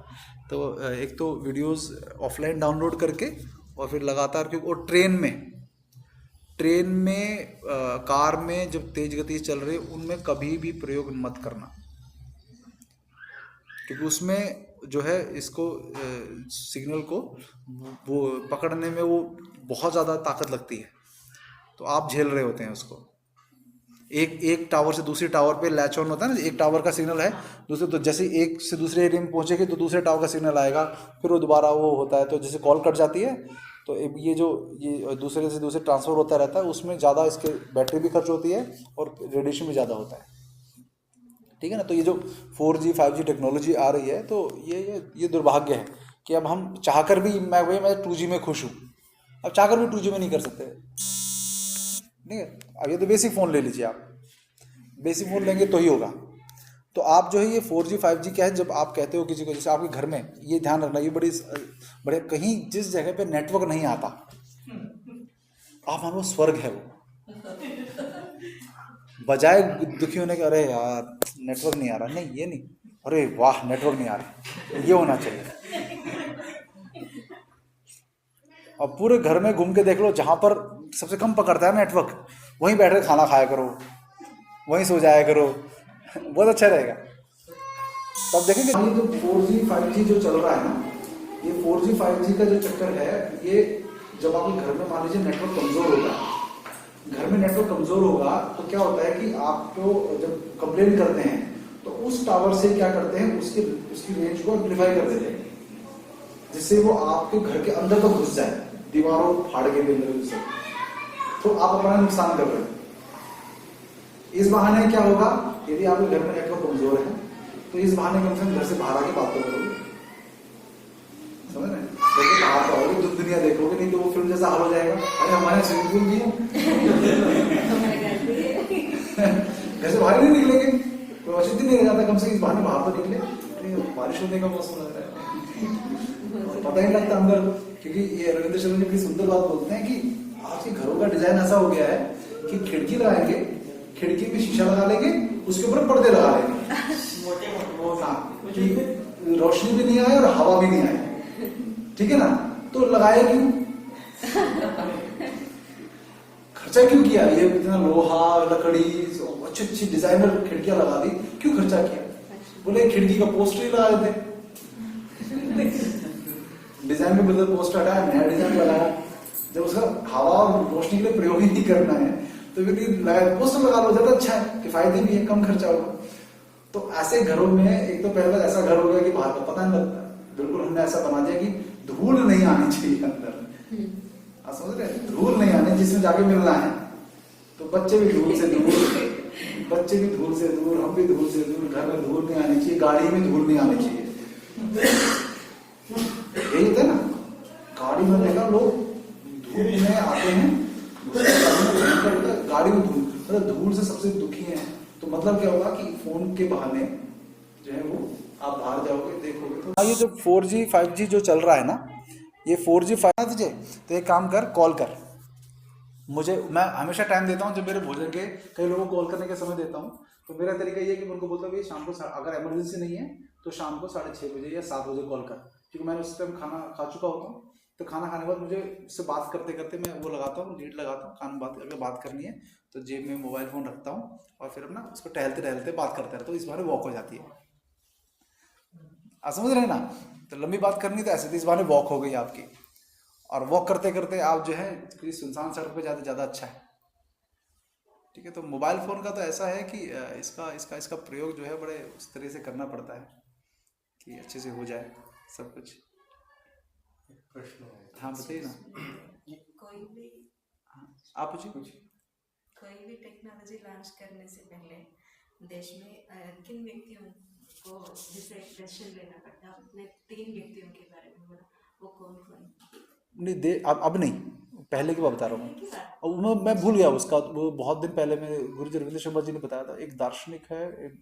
तो एक तो वीडियोस ऑफलाइन डाउनलोड करके, और फिर लगातार, क्योंकि और ट्रेन में कार में जब तेज गति से चल रही है उनमें कभी भी प्रयोग मत करना, क्योंकि उसमें जो है इसको सिग्नल को वो पकड़ने में वो बहुत ज़्यादा ताकत लगती है, तो आप झेल रहे होते हैं उसको। एक टावर से दूसरे टावर पे लैच ऑन होता है ना, एक टावर का सिग्नल है दूसरे, तो जैसे एक से दूसरे एरिया में पहुंचेगी तो दूसरे टावर का सिग्नल आएगा, फिर वो दोबारा वो होता है। तो जैसे कॉल कट जाती है तो ये दूसरे से दूसरे ट्रांसफ़र होता रहता है, उसमें ज़्यादा इसके बैटरी भी खर्च होती है और रेडिएशन भी ज़्यादा होता है। ठीक है ना? तो ये जो 4G 5G टेक्नोलॉजी आ रही है, तो ये दुर्भाग्य है कि अब हम चाहकर भी, मैं 2G में खुश हूँ, अब चाहकर भी 2G में नहीं कर सकते। ठीक है? अब ये तो बेसिक फ़ोन ले लीजिए, आप बेसिक फ़ोन लेंगे तो ही होगा। तो आप जो है ये 4G 5G क्या है, जब आप कहते हो किसी को, जैसे आपके घर में, ये ध्यान रखना, ये बड़े कहीं जिस जगह पे नेटवर्क नहीं आता, आप मान लो स्वर्ग है वो, बजाय दुखी होने के अरे यार नेटवर्क नहीं आ रहा, नहीं ये नहीं, अरे वाह नेटवर्क नहीं आ रहा, ये होना चाहिए। अब पूरे घर में घूम के देख लो, जहाँ पर सबसे कम पकड़ता है नेटवर्क, वहीं बैठ कर खाना खाया करो, वहीं सो जाया करो, बहुत अच्छा रहेगा। तब देखेंगे ये जो 4G 5G जो चल रहा है ना, ये 4G 5G का जो चक्कर है, ये जब आपके घर में मान लीजिए नेटवर्क कमजोर होगा, घर में नेटवर्क कमजोर होगा तो क्या होता है कि आपको जब कंप्लेन करते हैं तो उस टावर से क्या करते हैं, उसकी रेंज को एम्पलीफाई कर देते हैं, जिससे वो आपके घर के अंदर तक घुस जाए, दीवारों फाड़ के अंदर से, तो आप अपना नुकसान कर रहे हैं। इस बहाने क्या होगा, यदि आपके घर में नेटवर्क कमजोर है तो इस बहाने कम से कम घर से बाहर आके बात करोगे, समझ रहे हैं? देखिए बाहर तो आओगे, दुनिया देखोगे, नहीं तो वो फिल्म जैसा हाल हो जाएगा। अरे हमारे स्विमिंग पूल भी है, घर से बाहर नहीं निकलेंगे, कोई औषधि नहीं रह जाता, कम से कम इस बहाने बाहर तो निकले। बारिश होने का मौसम लग रहा है, पता ही लगता अंदर, क्योंकि ये रविंद्र शर्मा जी बड़ी सुंदर बात बोलते हैं कि आज के घरों का डिजाइन ऐसा हो गया है कि खिड़की लगाएंगे, खिड़की में शीशा लगा लेंगे, उसके ऊपर पर्दे लगा लेंगे। रोशनी भी नहीं आए और हवा भी नहीं आए, ठीक है ना, तो लगाया क्यों, खर्चा क्यों किया, ये इतना लोहा लकड़ी अच्छी अच्छी डिजाइनर खिड़कियां लगा दी, क्यों खर्चा किया, बोले खिड़की का पोस्टर ही लगा देते, डिजाइन में बदल पोस्टर हटाया, नया डिजाइन लगाया, जब उसका हवा और रोशनी के लिए प्रयोग ही नहीं करना है तो फिर पोस्टर लगा लो, ज्यादा अच्छा है, किफायती भी है, कम खर्चा होगा। तो ऐसे घरों में एक तो पहले ऐसा घर हो गया कि बाहर का पता नहीं लगता, बिल्कुल हमने ऐसा बना दिया कि धूल नहीं आनी चाहिए अंदर, आप समझ रहे हैं, धूल नहीं आनी, जिसमें जाके मिलना है, तो बच्चे भी धूल से दूर, बच्चे भी धूल से दूर, हम भी धूल से दूर, घर में धूल नहीं आनी चाहिए, गाड़ी में धूल नहीं आनी चाहिए, यही होता है ना, गाड़ी में देखा लोग धूल में आते हैं, गाड़ी में धूल, मतलब धूल से सबसे दुखी हैं, तो मतलब क्या होगा कि फोन के बहाने जो है वो आप बाहर जाओगे देखोगे तो ये जो 4G 5G जो चल रहा है ना, ये 4G 5G तुझे, तो एक काम कर, कॉल कर मुझे, मैं हमेशा टाइम देता हूँ जब मेरे भोजन के, कई लोगों को कॉल करने का समय देता हूँ, तो मेरा तरीका ये है कि मैं उनको बोलता हूँ भाई शाम को, अगर इमरजेंसी नहीं है तो शाम को 6:30 बजे या 7 बजे कॉल कर, क्योंकि मैंने उस टाइम खाना खा चुका होता हूँ, तो खाना खाने के बाद मुझे उससे बात करते करते मैं वो लगाता हूँ, लीड लगाता हूँ, कान बात, अगर बात करनी है तो जेब में मोबाइल फोन रखता हूँ और फिर अपना उसको टहलते टहलते बात करते रहता हूँ, इस बहाने वॉक हो जाती है, आप समझ रहे हैं ना, तो लंबी बात करनी तो ऐसे, इस बहाने वॉक हो गई आपकी, और वॉक करते करते आप जो है किसी सुनसान सड़क पे जाते ज़्यादा अच्छा है, ठीक है। तो मोबाइल फ़ोन का तो ऐसा है कि इसका प्रयोग जो है बड़े उस तरह से करना पड़ता है कि अच्छे से हो जाए सब कुछ। प्रश्न है, हाँ बताइए ना, कोई भी आप पूछिए। कोई भी टेक्नोलॉजी लॉन्च करने से पहले देश में किन व्यक्तियों को डिसीजन लेना पड़ता है, आपने 3 व्यक्तियों के बारे में बोला, वो कौन कौन? नहीं अब नहीं, पहले की बात बता रहा हूँ, अब मैं भूल गया उसका, वो बहुत दिन पहले मैं गुरु जी रविंद्र शर्मा जी ने बताया था, एक दार्शनिक है, एक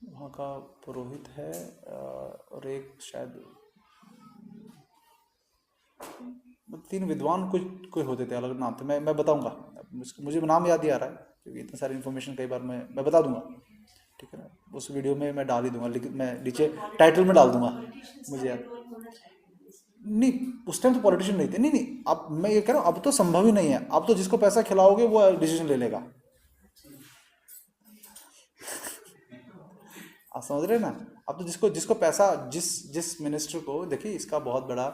वहाँ का पुरोहित है, और एक शायद 3 विद्वान कोई होते थे, अलग नाम थे, मैं बताऊंगा, मुझे नाम याद ही आ रहा है क्योंकि इतनी सारी इन्फॉर्मेशन कई बार मैं बता दूंगा, ठीक है ना, उस वीडियो में मैं डाल ही दूंगा, लेकिन मैं नीचे टाइटल में डाल दूंगा, मुझे याद नहीं, उस टाइम तो पॉलिटिशियन नहीं थे, नहीं अब मैं ये कह रहा हूँ, अब तो संभव ही नहीं है, अब तो जिसको पैसा खिलाओगे वो डिसीजन ले लेगा, आप समझ रहे हैं ना, अब तो जिसको पैसा, जिस मिनिस्टर को, देखिए इसका बहुत बड़ा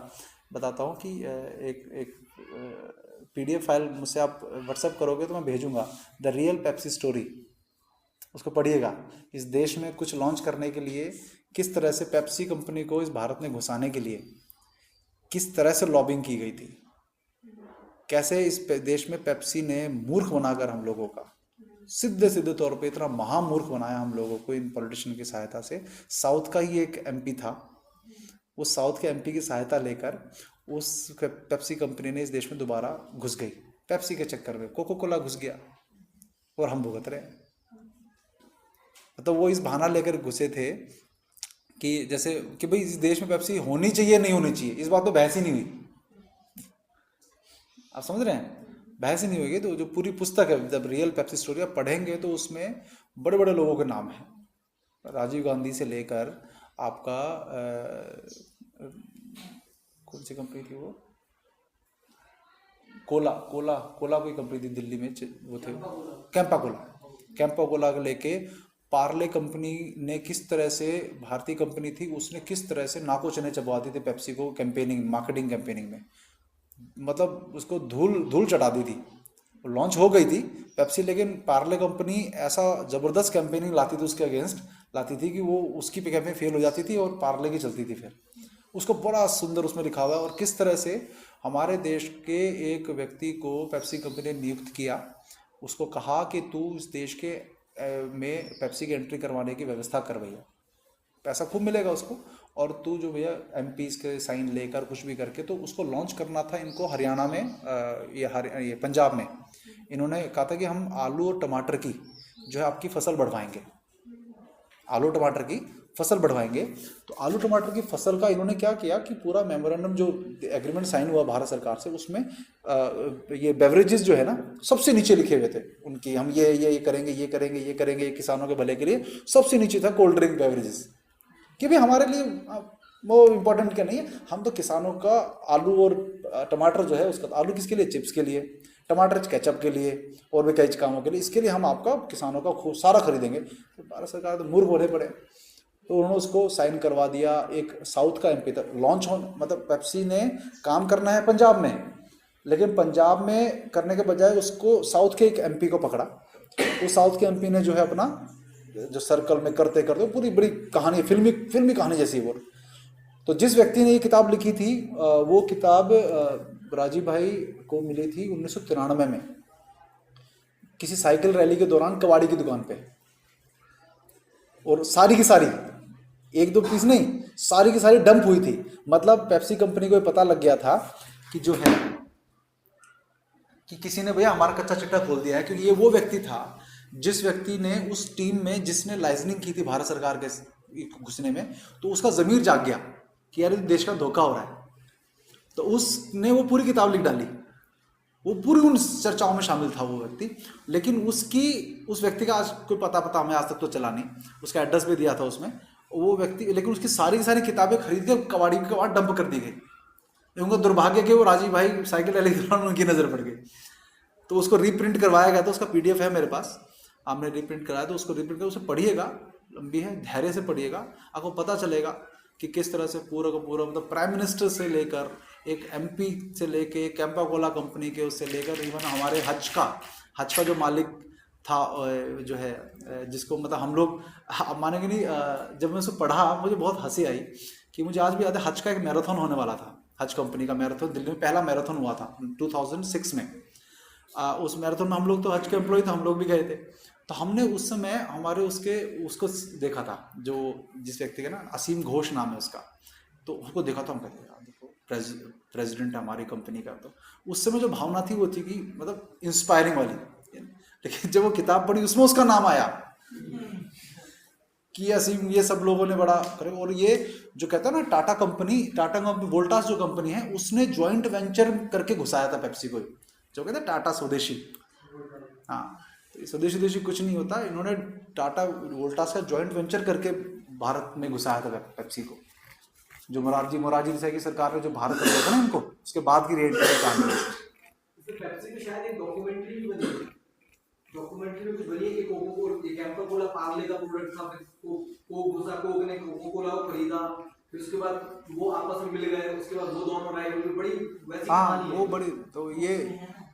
बताता हूँ कि एक PDF फाइल मुझसे आप व्हाट्सएप करोगे तो मैं भेजूंगा, द रियल पेप्सी स्टोरी, उसको पढ़िएगा। इस देश में कुछ लॉन्च करने के लिए किस तरह से पेप्सी कंपनी को इस भारत में घुसाने के लिए किस तरह से लॉबिंग की गई थी, कैसे इस देश में पेप्सी ने मूर्ख बनाकर हम लोगों का सीधे तौर पे इतना महामूर्ख बनाया हम लोगों को इन पॉलिटिशियन की सहायता से। साउथ का ही एक MP था, वो साउथ के MP की सहायता लेकर उस पेप्सी कंपनी ने इस देश में दोबारा घुस गई, पेप्सी के चक्कर में कोको कोला घुस गया और हम भुगत रहे हैं। मतलब वो इस बहाना लेकर घुसे थे कि जैसे कि भाई इस देश में पेप्सी होनी चाहिए नहीं होनी चाहिए, इस बात पे बहस ही नहीं हुई, आप समझ रहे हैं, बहस ही नहीं होगी। तो जो पूरी पुस्तक है, जब रियल पेप्सी स्टोरी आप पढ़ेंगे तो उसमें बड़े बड़े लोगों के नाम हैं, राजीव गांधी से लेकर आपका कौन सी कंपनी थी वो, कोला कोई कंपनी थी दिल्ली में, वो थे कैंपा कोला को लेके पार्ले कंपनी ने किस तरह से, भारतीय कंपनी थी, उसने किस तरह से नाको चने चबवाती थी पेप्सी को कैंपेनिंग, मार्केटिंग कैंपेनिंग में, मतलब उसको धूल चढ़ा दी थी। लॉन्च हो गई थी पेप्सी, लेकिन पार्ले कंपनी ऐसा ज़बरदस्त कैंपेनिंग लाती थी, उसके अगेंस्ट लाती थी कि वो उसकी कैंपेन फेल हो जाती थी और पार्ले की चलती थी। फिर उसको बड़ा सुंदर उसमें लिखा हुआ है, और किस तरह से हमारे देश के एक व्यक्ति को पेप्सी कंपनी ने नियुक्त किया, उसको कहा कि तू इस देश के में पेप्सी की एंट्री करवाने की व्यवस्था कर भैया, पैसा खूब मिलेगा उसको, और तू जो भैया MPs के साइन लेकर कुछ भी करके, तो उसको लॉन्च करना था इनको हरियाणा में, ये पंजाब में। इन्होंने कहा था कि हम आलू और टमाटर की जो है आपकी फसल बढ़वाएंगे, आलू टमाटर की फसल बढ़वाएंगे। तो आलू टमाटर की फसल का इन्होंने क्या किया कि पूरा मेमोरेंडम जो एग्रीमेंट साइन हुआ भारत सरकार से, उसमें ये बेवरेजेस जो है ना सबसे नीचे लिखे हुए थे उनकी, हम ये करेंगे, ये करेंगे, ये करेंगे, ये किसानों के भले के लिए, सबसे नीचे था कोल्ड ड्रिंक बेवरेजेस। कि भाई हमारे लिए वो इम्पोर्टेंट क्या नहीं है, हम तो किसानों का आलू और टमाटर जो है उसका, आलू किसके लिए, चिप्स के लिए, टमाटर केचप के लिए और भी कई कामों के लिए, इसके लिए हम आपका किसानों का खूब सारा खरीदेंगे। तो भारत सरकार तो मूर्ख होने पड़े, तो उन्होंने उसको साइन करवा दिया। एक साउथ का एमपी तक लॉन्च हो, मतलब पेप्सी ने काम करना है पंजाब में, लेकिन पंजाब में करने के बजाय उसको साउथ के एक एमपी को पकड़ा। वो साउथ के एमपी ने जो है अपना जो सर्कल में करते करते पूरी बड़ी कहानी, फिल्मी कहानी जैसी वो। तो जिस व्यक्ति ने ये किताब लिखी थी वो किताब राजीव भाई को मिली थी 1993 में, किसी साइकिल रैली के दौरान कबाड़ी की दुकान पे, और सारी की सारी, एक दो पीस नहीं, सारी की सारी डंप हुई थी। मतलब पेप्सी कंपनी को पता लग गया था कि जो है कि किसी ने भैया हमारा कच्चा चिट्टा खोल दिया है, क्योंकि ये वो व्यक्ति था जिस व्यक्ति ने उस टीम में जिसने लाइजनिंग की थी भारत सरकार के घुसने में, तो उसका जमीर जाग गया कि यार देश का धोखा हो रहा है। तो उसने वो पूरी किताब लिख डाली, वो पूरी उन चर्चाओं में शामिल था वो व्यक्ति। लेकिन उस व्यक्ति का आज कोई पता हमें आज तक तो चला नहीं, उसका एड्रेस भी दिया था उसमें वो व्यक्ति, लेकिन उसकी सारी की सारी किताबें खरीद के कबाड़ी के बाद डंप कर दी गई। उनका दुर्भाग्य कि वो राजीव भाई साइकिल रैली के दौरान उनकी नज़र पड़ गई, तो उसको रीप्रिंट करवाया गया था। उसका PDF है मेरे पास, आपने रीप्रिंट कराया तो उसको रीप्रिंट कर, उसे पढ़िएगा, लंबी है, धैर्य से पढ़िएगा, आपको पता चलेगा कि किस तरह से पूरा का पूरा, मतलब प्राइम मिनिस्टर से लेकर एक MP से लेके कैंपा कोला कंपनी के उससे लेकर इवन हमारे हज का जो मालिक था जो है, जिसको मतलब हम लोग, आप मानेंगे नहीं, जब मैं उसे पढ़ा मुझे बहुत हंसी आई कि मुझे आज भी याद है हज का एक मैराथन होने वाला था, हज कंपनी का मैराथन, दिल्ली में पहला मैराथन हुआ था 2006 में। उस मैराथन में हम लोग तो हज के एम्प्लॉय थे, हम लोग भी गए थे। तो हमने उस समय हमारे उसको देखा था, जो जिस व्यक्ति का ना असीम घोष नाम है उसका, तो उसको देखा था, हम कहते हैं देखो प्रेसिडेंट है हमारी कंपनी का। तो उस समय जो भावना थी वो थी कि मतलब इंस्पायरिंग वाली, लेकिन जब वो किताब पढ़ी उसमें उसका नाम आया कि असीम, ये सब लोगों ने बड़ा करे। और ये जो कहता है ना टाटा कंपनी वोल्टास जो कंपनी है, उसने ज्वाइंट वेंचर करके घुसाया था पेप्सी को, जो कहते हैं टाटा स्वदेशी। हाँ, तो स्वदेशी कुछ नहीं होता, इन्होंने टाटा वोल्टास का ज्वाइंट वेंचर करके भारत में घुसाया था पेप्सी को। जो मोरारजी देसाई की सरकार ने जो भारत कर दिया था ना इनको, उसके बाद की रेट पेप्सी में शायद एक डॉक्यूमेंट्री भी बनी, डॉक्यूमेंट्री में कुछ बनी है कि कैंपा कोला पार्ले का प्रोडक्ट था, कोक ने कोका कोला को खरीदा, फिर उसके बाद वो आपस में मिल गए, उसके बाद वो दोनों राइवल, बड़ी वैसी कहानी है वो बड़ी। तो ये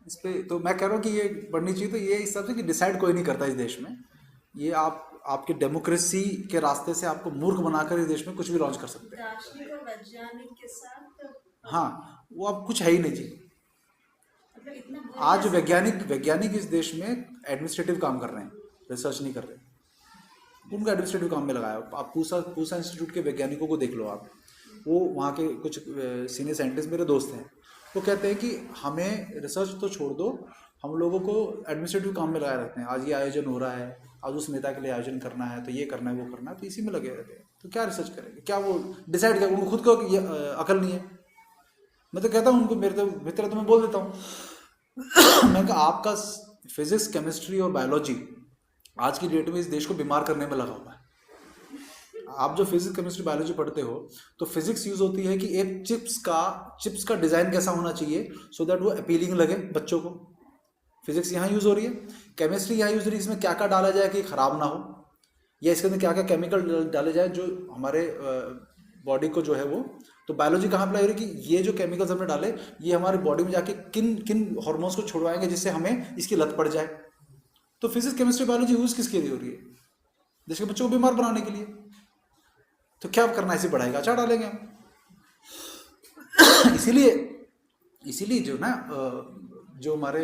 इस पे तो मैं कह रहा हूँ कि ये बढ़नी चाहिए। तो ये इस हिसाब से कि डिसाइड कोई नहीं करता इस देश में, ये आपके डेमोक्रेसी के रास्ते से आपको मूर्ख बनाकर इस देश में कुछ भी लॉन्च कर सकते हैं। दार्शनिक और वैज्ञानिक के साथ हाँ, वो अब कुछ है ही नहीं जी। मतलब इतना आज वैज्ञानिक इस देश में एडमिनिस्ट्रेटिव काम कर रहे हैं, रिसर्च नहीं कर रहे, उनको एडमिनिस्ट्रेटिव काम में लगाया। आप पूसा इंस्टीट्यूट के वैज्ञानिकों को देख लो आप, वो वहाँ के कुछ सीनियर साइंटिस्ट मेरे दोस्त हैं, वो कहते हैं कि हमें रिसर्च तो छोड़ दो, हम लोगों को एडमिनिस्ट्रेटिव काम में लगाए रहते हैं। आज ये आयोजन हो रहा है, आज उस नेता के लिए आयोजन करना है, तो ये करना है, वो करना है, तो इसी में लगे रहते हैं। तो क्या रिसर्च करेंगे, क्या वो डिसाइड करेंगे? उनको खुद को अकल नहीं है। मैं तो कहता हूँ उनको, मेरे तो मित्र तो मैं बोल देता हूँ मैं कहा आपका फिजिक्स, केमिस्ट्री और बायोलॉजी आज की डेट में इस देश को बीमार करने में लगा हुआ है। आप जो फिजिक्स, केमिस्ट्री, बायोलॉजी पढ़ते हो तो फिजिक्स यूज होती है कि एक चिप्स का डिजाइन कैसा होना चाहिए सो दैट वो अपीलिंग लगे बच्चों को। फिजिक्स यहाँ यूज हो रही है, केमिस्ट्री यहाँ यूज हो रही है, इसमें क्या क्या डाला जाए कि खराब ना हो, या इसके अंदर क्या क्या केमिकल डाले जाए जो हमारे बॉडी को जो है वो। तो बायोलॉजी कहाँ अप्लाई हो रही है कि ये जो केमिकल्स हमने डाले ये हमारी बॉडी में जाके किन किन हार्मोन्स को छुड़वाएंगे जिससे हमें इसकी लत पड़ जाए। तो फिजिक्स, केमिस्ट्री, बायोलॉजी यूज किसके लिए हो रही है? देश के बच्चों को बीमार बनाने के लिए। तो क्या करना है, इसी पढ़ाई का अचार डालेंगे हम। इसीलिए जो ना जो हमारे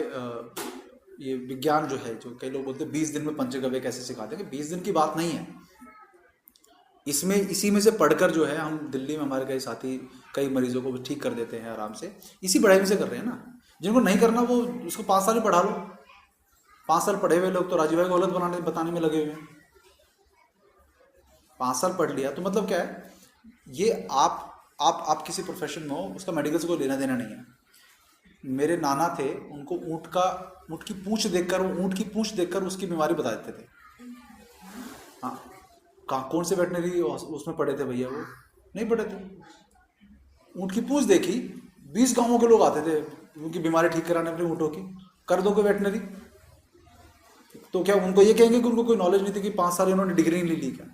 ये विज्ञान जो है, जो कई लोग बोलते हैं 20 दिन में पंचगव्य कैसे सिखा देंगे, 20 दिन की बात नहीं है। इसमें इसी में से पढ़कर जो है हम दिल्ली में हमारे कई साथी कई मरीजों को भी ठीक कर देते हैं आराम से, इसी पढ़ाई में से कर रहे हैं ना। जिनको नहीं करना वो उसको 5 साल ही पढ़ा लो। 5 साल पढ़े हुए लोग तो राजीव भाई को गलत बताने में लगे हुए हैं। 5 साल पढ़ लिया तो मतलब क्या है, ये आप किसी प्रोफेशन में हो, उसका मेडिकल से कोई लेना देना नहीं है। मेरे नाना थे, उनको ऊँट की पूंछ देखकर उसकी बीमारी बता देते थे। हाँ, कौन से वेटनरी उसमें पढ़े थे भैया? वो नहीं पढ़े थे। ऊँट की पूंछ देखी, 20 गांवों के लोग आते थे उनकी बीमारी ठीक कराने अपने ऊँटों की, कर दो कोई वेटनरी। तो क्या उनको ये कहेंगे कि उनको कोई नॉलेज नहीं थी कि 5 साल उन्होंने डिग्री नहीं ली क्या?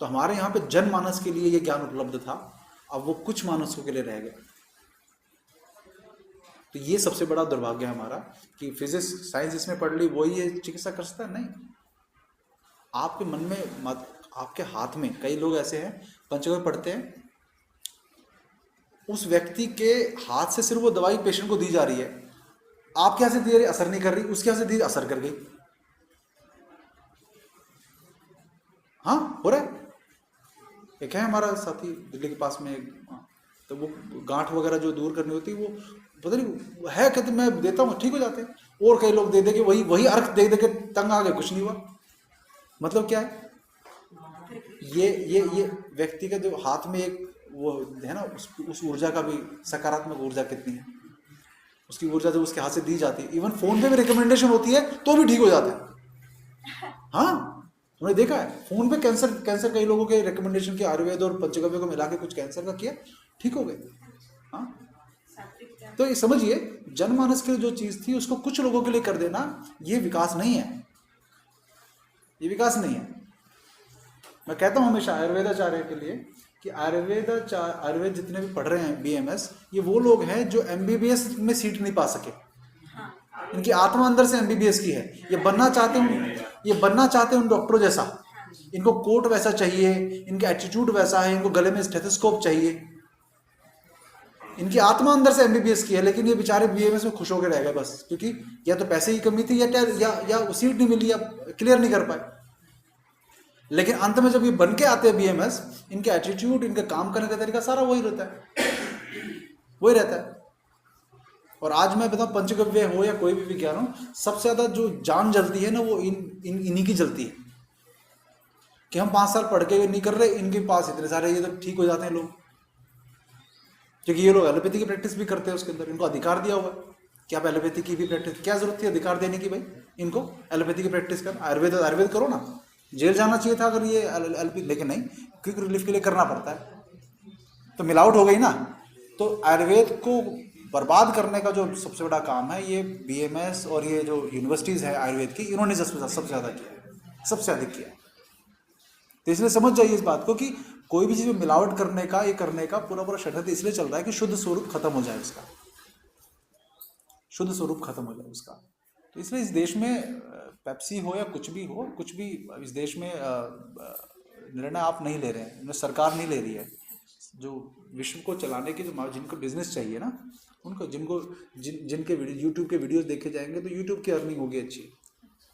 तो हमारे यहाँ पे जनमानस के लिए ये ज्ञान उपलब्ध था, अब वो कुछ मानसों के लिए रह गया। तो ये सबसे बड़ा दुर्भाग्य है हमारा कि फिजिक्स साइंस जिसमें पढ़ ली वही ये चिकित्सा कर सकता है। नहीं, आपके मन में आपके हाथ में, कई लोग ऐसे हैं पंचगव्य पढ़ते हैं, उस व्यक्ति के हाथ से सिर्फ वो दवाई पेशेंट को दी जा रही है, आपके यहाँ से दी जा रही असर नहीं कर रही, उसके यहाँ से दी असर कर गई। हाँ हो रहा है। एक है हमारा साथी दिल्ली के पास में, तो वो गांठ वगैरह जो दूर करनी होती है वो पता नहीं है, कहते मैं देता हूँ ठीक हो जाते हैं। और कई लोग दे दे के वही अर्थ दे दे के तंग आ गए, कुछ नहीं हुआ। मतलब क्या है, ये व्यक्ति का जो हाथ में एक वो है ना, उस ऊर्जा का भी, सकारात्मक ऊर्जा कितनी है, उसकी ऊर्जा जब उसके हाथ से दी जाती है, इवन फोन पे भी रिकमेंडेशन होती है तो भी ठीक हो जाता है। हाँ तुमने देखा है, फोन पे कैंसर कई लोगों के रिकमेंडेशन के आयुर्वेद और पंचगव्य को मिला के कुछ कैंसर का किया, ठीक हो गए। हाँ तो ये समझिए, जनमानस की जो चीज थी उसको कुछ लोगों के लिए कर देना, ये विकास नहीं है, ये विकास नहीं है। मैं कहता हूं हमेशा आयुर्वेदाचार्य के लिए कि आयुर्वेद जितने भी पढ़ रहे हैं BMS, ये वो लोग हैं जो MBBS में सीट नहीं पा सके। इनकी आत्मा अंदर से MBBS की है, ये बनना चाहते हैं उन डॉक्टरों जैसा, इनको कोट वैसा चाहिए, इनका एटीट्यूड वैसा है, इनको गले में स्टेथोस्कोप चाहिए, इनकी आत्मा अंदर से MBBS की है, लेकिन ये बेचारे BMS में खुश होकर रह गए बस, क्योंकि या तो पैसे की कमी थी या सीट नहीं मिली, या क्लियर नहीं कर पाए। लेकिन अंत में जब ये बन के आते हैं BMS, इनके एटीट्यूड, इनका काम करने का तरीका सारा वही रहता है। और आज मैं बताऊं, पंचगव्य हो या कोई भी विज्ञान हो, सबसे ज्यादा जो जान जलती है ना, वो इन्हीं की जलती है कि हम 5 साल पढ़ के नहीं कर रहे, इनके पास इतने सारे ये तो ठीक हो जाते हैं लोग, क्योंकि ये लोग एलोपैथी की प्रैक्टिस भी करते हैं, उसके अंदर इनको अधिकार दिया हुआ है कि आप एलोपैथी की भी प्रैक्टिस, क्या जरूरत थी अधिकार देने की भाई इनको एलोपैथी की प्रैक्टिस कर, आयुर्वेद करो ना। जेल जाना चाहिए था अगर ये एलोपैथी, लेकिन नहीं, क्विक रिलीफ के लिए करना पड़ता है, तो मिलावट हो गई ना। तो आयुर्वेद को बर्बाद करने का जो सबसे बड़ा काम है, ये BMS और ये जो यूनिवर्सिटीज़ है आयुर्वेद की, इन्होंने सबसे ज़्यादा किया, सबसे अधिक किया। तो इसलिए समझ जाइए इस बात को कि कोई भी चीज़ में मिलावट करने का, ये करने का पूरा षड्यंत्र इसलिए चल रहा है कि शुद्ध स्वरूप खत्म हो जाए उसका, शुद्ध स्वरूप खत्म हो जाए उसका। तो इसलिए इस देश में पेप्सी हो या कुछ भी हो, कुछ भी इस देश में निर्णय आप नहीं ले रहे हैं, सरकार नहीं ले रही है। जो विश्व को चलाने की, जो जिनको बिजनेस चाहिए ना, उनको जिनके यूट्यूब के वीडियोस देखे जाएंगे तो यूट्यूब की अर्निंग होगी अच्छी,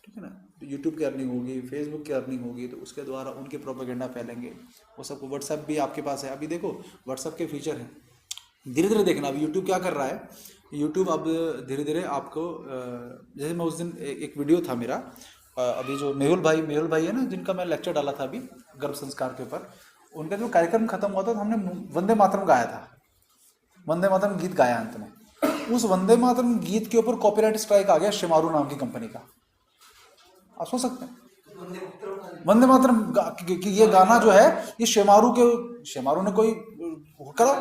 ठीक है ना, यूट्यूब की अर्निंग होगी, फेसबुक की अर्निंग होगी, तो उसके द्वारा उनके प्रोपेगेंडा फैलेंगे। वो सबको व्हाट्सएप भी आपके पास है, अभी देखो व्हाट्सएप के फीचर हैं, धीरे धीरे देखना। अभी यूट्यूब क्या कर रहा है, यूट्यूब अब धीरे धीरे आपको, जैसे मैं उस दिन एक वीडियो था मेरा, अभी जो मेहुल भाई है ना, जिनका मैं लेक्चर डाला था अभी गर्भ संस्कार के ऊपर, उनका जो कार्यक्रम खत्म हुआ था तो हमने वंदे मातरम गाया था, वंदे मातरम गीत गाया अंत में। उस वंदे मातरम गीत के ऊपर कॉपीराइट स्ट्राइक आ गया शेमारू नाम की कंपनी का। आप सोच सकते हैं, वंदे मातरम कि ये गाना जो है ये शेमारू ने कोई करा,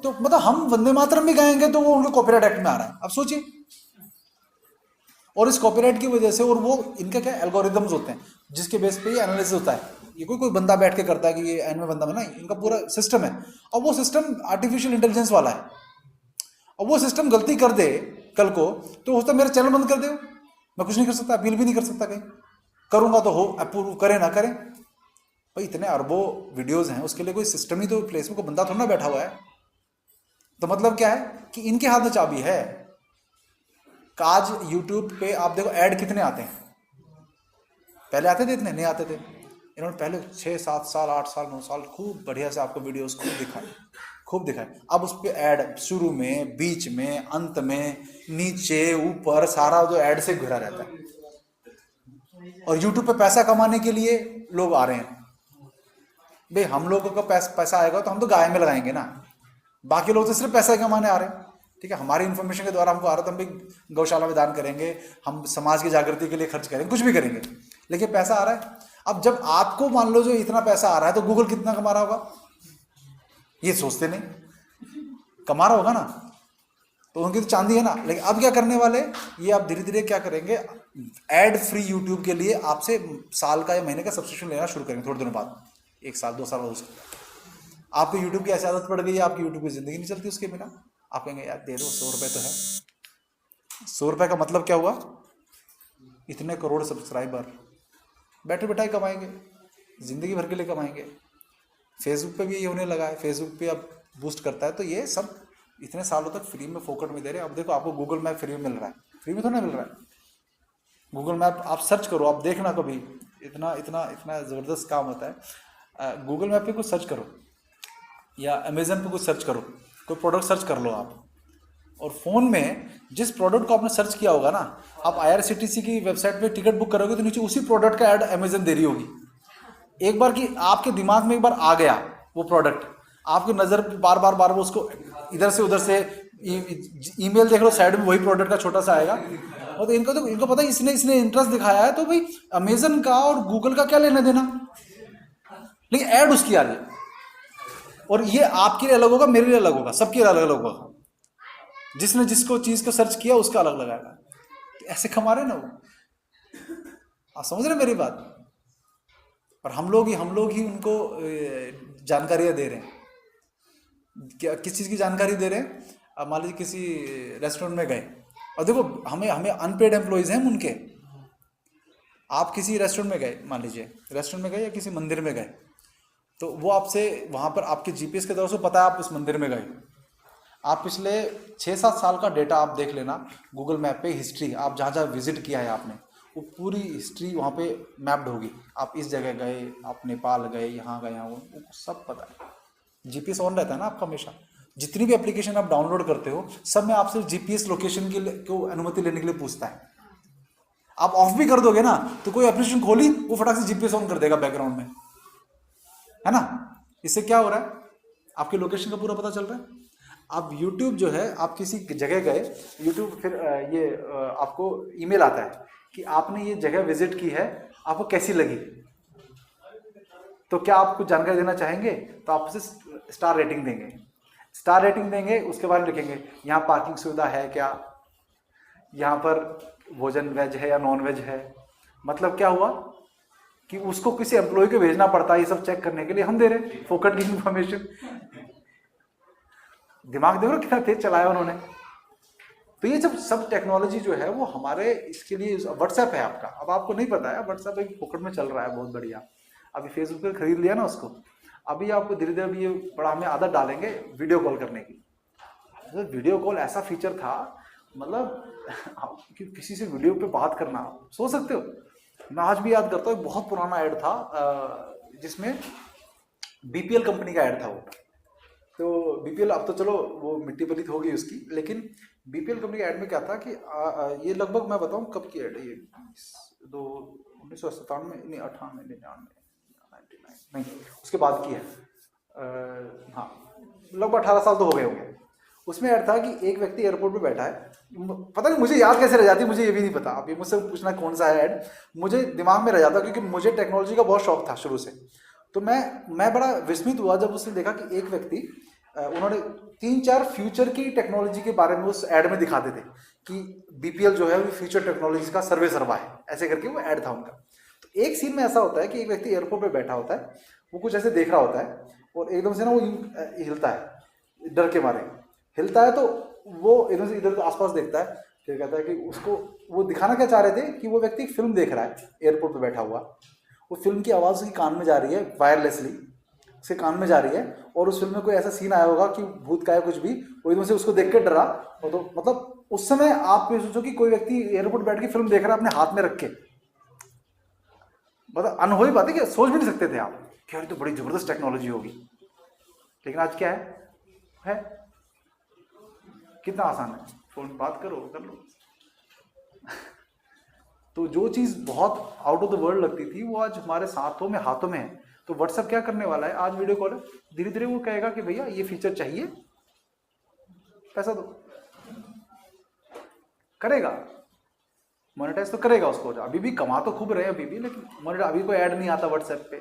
तो मतलब हम वंदे मातरम भी गाएंगे तो वो उनके कॉपीराइट एक्ट में आ रहा है। अब सोचिए, और इस कॉपीराइट की वजह से, और वो इनके क्या एल्गोरिदम्स होते हैं जिसके बेस पे ये एनालिसिस होता है, ये कोई बंदा बैठ के करता है कि ये एन में बंदा बना, इनका पूरा सिस्टम है। और वो सिस्टम आर्टिफिशियल इंटेलिजेंस वाला है, और वो सिस्टम गलती कर दे कल को, तो होता मेरा चैनल बंद कर दे, मैं कुछ नहीं कर सकता, अपील भी नहीं कर सकता, कहीं करूंगा तो हो, अप्रूव करे ना करे भाई, इतने अरबों वीडियोस हैं, उसके लिए कोई सिस्टम ही तो प्लेस में कोई बंदा थोड़ा ना बैठा हुआ है। तो मतलब क्या है कि इनके हाथ में चाबी है। आज यूट्यूब पे आप देखो ऐड कितने आते हैं, पहले आते थे इतने नहीं आते थे, इन्होंने पहले 6, 7 साल, 8 साल, 9 साल खूब बढ़िया से आपको वीडियोस खूब दिखाए। अब उस पर ऐड शुरू में, बीच में, अंत में, नीचे, ऊपर, सारा जो ऐड से घिरा रहता है। और यूट्यूब पे पैसा कमाने के लिए लोग आ रहे हैं भाई, हम लोगों का पैसा आएगा तो हम तो गाय में लगाएंगे ना, बाकी लोग तो सिर्फ पैसा कमाने आ रहे हैं, ठीक है। हमारी इन्फॉर्मेशन के द्वारा हमको आ रहा था, हम भी गौशाला में दान करेंगे, हम समाज की जागृति के लिए खर्च करेंगे, कुछ भी करेंगे, लेकिन पैसा आ रहा है। अब जब आपको मान लो जो इतना पैसा आ रहा है तो गूगल कितना कमा रहा होगा, ये सोचते नहीं, कमा रहा होगा ना, तो उनकी तो चांदी है ना। लेकिन अब क्या करने वाले, ये आप धीरे धीरे क्या करेंगे, एड फ्री यूट्यूब के लिए आपसे साल का या महीने का सब्सक्रिप्शन लेना शुरू करेंगे थोड़े दिनों बाद, 1 साल 2 साल बाद उसको। आपको यूट्यूब की ऐसी आदत पड़ गई है, आपकी यूट्यूब की जिंदगी नहीं चलती उसके बिना। आप कहेंगे यार दे दो 100 रुपये तो है। 100 रुपये का मतलब क्या हुआ, इतने करोड़ सब्सक्राइबर बैठे बैठाए कमाएंगे, जिंदगी भर के लिए कमाएंगे। फेसबुक पे भी ये होने लगा है, फेसबुक पे अब बूस्ट करता है, तो ये सब इतने सालों तक फ्री में फोकट में दे रहे हैं। अब देखो आपको गूगल मैप फ्री में मिल रहा है, फ्री में तो नहीं मिल रहा है। गूगल मैप आप सर्च करो, आप देखना कभी, इतना इतना इतना ज़बरदस्त काम होता है। गूगल मैप पे कुछ सर्च करो या अमेजन पे कुछ सर्च करो, कोई प्रोडक्ट सर्च कर लो आप, और फ़ोन में जिस प्रोडक्ट को आपने सर्च किया होगा ना, आप IRCTC की वेबसाइट पे टिकट बुक करोगे तो नीचे उसी प्रोडक्ट का ऐड अमेजन दे रही होगी। एक बार कि आपके दिमाग में एक बार आ गया वो प्रोडक्ट, आपकी नज़र बार बार वो उसको इधर से उधर से ईमेल देख लो, साइड में वही प्रोडक्ट का छोटा सा आएगा। और तो इनको पता है इसने इंटरेस्ट दिखाया है, तो भाई अमेजन का और गूगल का क्या लेना देना, लेकिन ऐड उसकी आ रही है। और ये आपके लिए अलग होगा, मेरे लिए अलग होगा, सबके लिए अलग अलग होगा। जिसने जिसको चीज को सर्च किया उसका अलग लगाएगा, तो ऐसे कमा रहे ना वो। आप समझ रहे मेरी बात। और हम लोग ही उनको जानकारियां दे रहे हैं। क्या किस चीज़ की जानकारी दे रहे हैं, अब मान लीजिए किसी रेस्टोरेंट में गए, और देखो हमें अनपेड एम्प्लॉयज़ हैं उनके। आप किसी रेस्टोरेंट में गए, मान लीजिए रेस्टोरेंट में गए या किसी मंदिर में गए, तो वो आपसे वहाँ पर आपके GPS के तरफ से पता है आप उस मंदिर में गए। आप पिछले 6-7 साल का डेटा आप देख लेना गूगल मैप पे, हिस्ट्री आप जहाँ जहाँ विजिट किया है आपने, वो पूरी हिस्ट्री वहाँ पे मैप्ड होगी। आप इस जगह गए, आप नेपाल गए, यहाँ गए, यहाँ, वो सब पता है। GPS ऑन रहता है ना आपका हमेशा। जितनी भी एप्लीकेशन आप डाउनलोड करते हो सब में आपसे GPS लोकेशन को अनुमति लेने के लिए पूछता है। आप ऑफ भी कर दोगे ना तो कोई एप्लीकेशन खोली वो फटाक से GPS ऑन कर देगा बैकग्राउंड में, है ना। इससे क्या हो रहा है, आपके लोकेशन का पूरा पता चल रहा है। अब YouTube जो है, आप किसी जगह गए, YouTube फिर ये आपको ईमेल आता है कि आपने ये जगह विजिट की है, आपको कैसी लगी। तो क्या आप कुछ जानकारी देना चाहेंगे, तो आप उसे स्टार रेटिंग देंगे। स्टार रेटिंग देंगे, उसके बारे में लिखेंगे यहाँ पार्किंग सुविधा है क्या, यहाँ पर भोजन वेज है या नॉन वेज है। मतलब क्या हुआ कि उसको किसी एम्प्लॉय को भेजना पड़ता है ये सब चेक करने के लिए, हम दे रहे हैं फोकट की इंफॉर्मेशन। दिमाग देखो कितना तेज चलाया उन्होंने। तो ये सब टेक्नोलॉजी जो है वो हमारे इसके लिए, व्हाट्सएप है आपका, अब आपको नहीं पता है व्हाट्सएप एक फोकट में चल रहा है, बहुत बढ़िया। अभी फेसबुक पे खरीद लिया ना उसको, अभी आपको धीरे धीरे अभी ये बड़ा हमें आदत डालेंगे वीडियो कॉल करने की। तो वीडियो कॉल ऐसा फीचर था, मतलब किसी से वीडियो पे बात करना, सोच सकते हो। मैं आज भी याद करता हूँ, बहुत पुराना ऐड था जिसमें BPL कंपनी का ऐड था वो। तो BPL अब तो चलो वो मिट्टी पलित हो गई उसकी, लेकिन BPL कंपनी के ऐड में क्या था कि ये लगभग मैं बताऊं कब की ऐड है ये, 1997 नहीं 98 99 नहीं, उसके बाद की है। हाँ लगभग 18 साल तो हो गए होंगे। उसमें ऐड था कि एक व्यक्ति एयरपोर्ट पे बैठा है, पता नहीं मुझे याद कैसे रह जाती, मुझे ये भी नहीं पता, आप ये मुझसे पूछना कौन सा है ऐड, मुझे दिमाग में रह जाता क्योंकि मुझे टेक्नोलॉजी का बहुत शौक था शुरू से। तो मैं बड़ा विस्मित हुआ जब उसने देखा कि एक व्यक्ति, उन्होंने 3-4 फ्यूचर की टेक्नोलॉजी के बारे में उस ऐड में दिखाते थे कि BPL जो है वो फ्यूचर टेक्नोलॉजी का सर्वे सर्वा है, ऐसे करके वो ऐड था उनका। तो एक सीन में ऐसा होता है कि एक व्यक्ति एयरपोर्ट पे बैठा होता है, वो कुछ ऐसे देख रहा होता है और एकदम से ना वो हिलता है, डर के मारे हिलता है। तो वो एकदम से इधर आसपास देखता है, फिर कहता है कि उसको वो दिखाना क्या चाह रहे थे कि वो व्यक्ति एक फिल्म देख रहा है एयरपोर्ट पे बैठा हुआ, वो फिल्म की आवाज़ उसके कान में जा रही है, वायरलेसली उसके कान में जा रही है, और उस फिल्म में कोई ऐसा सीन आया होगा कि भूत का है कुछ भी, वो एकदम से उसको देख के डरा। तो मतलब उस समय आप ये सोचो कि कोई व्यक्ति एयरपोर्ट बैठ के फिल्म देख रहा है अपने हाथ में रख के, मतलब अनहोनी बात है कि सोच भी नहीं सकते थे आप कि यार तो बड़ी जबरदस्त टेक्नोलॉजी होगी। लेकिन आज क्या है कितना आसान है, फोन बात करो कर लो। तो जो चीज़ बहुत आउट ऑफ द वर्ल्ड लगती थी वो आज हमारे हाथों में है। तो व्हाट्सएप क्या करने वाला है, आज वीडियो कॉल है, धीरे धीरे वो कहेगा कि भैया ये फीचर चाहिए, पैसा दो, करेगा। मोनेटाइज तो करेगा उसको, अभी भी कमा तो खूब रहे हैं अभी भी, लेकिन मोनेटाइज अभी कोई ऐड नहीं आता व्हाट्सएप पे,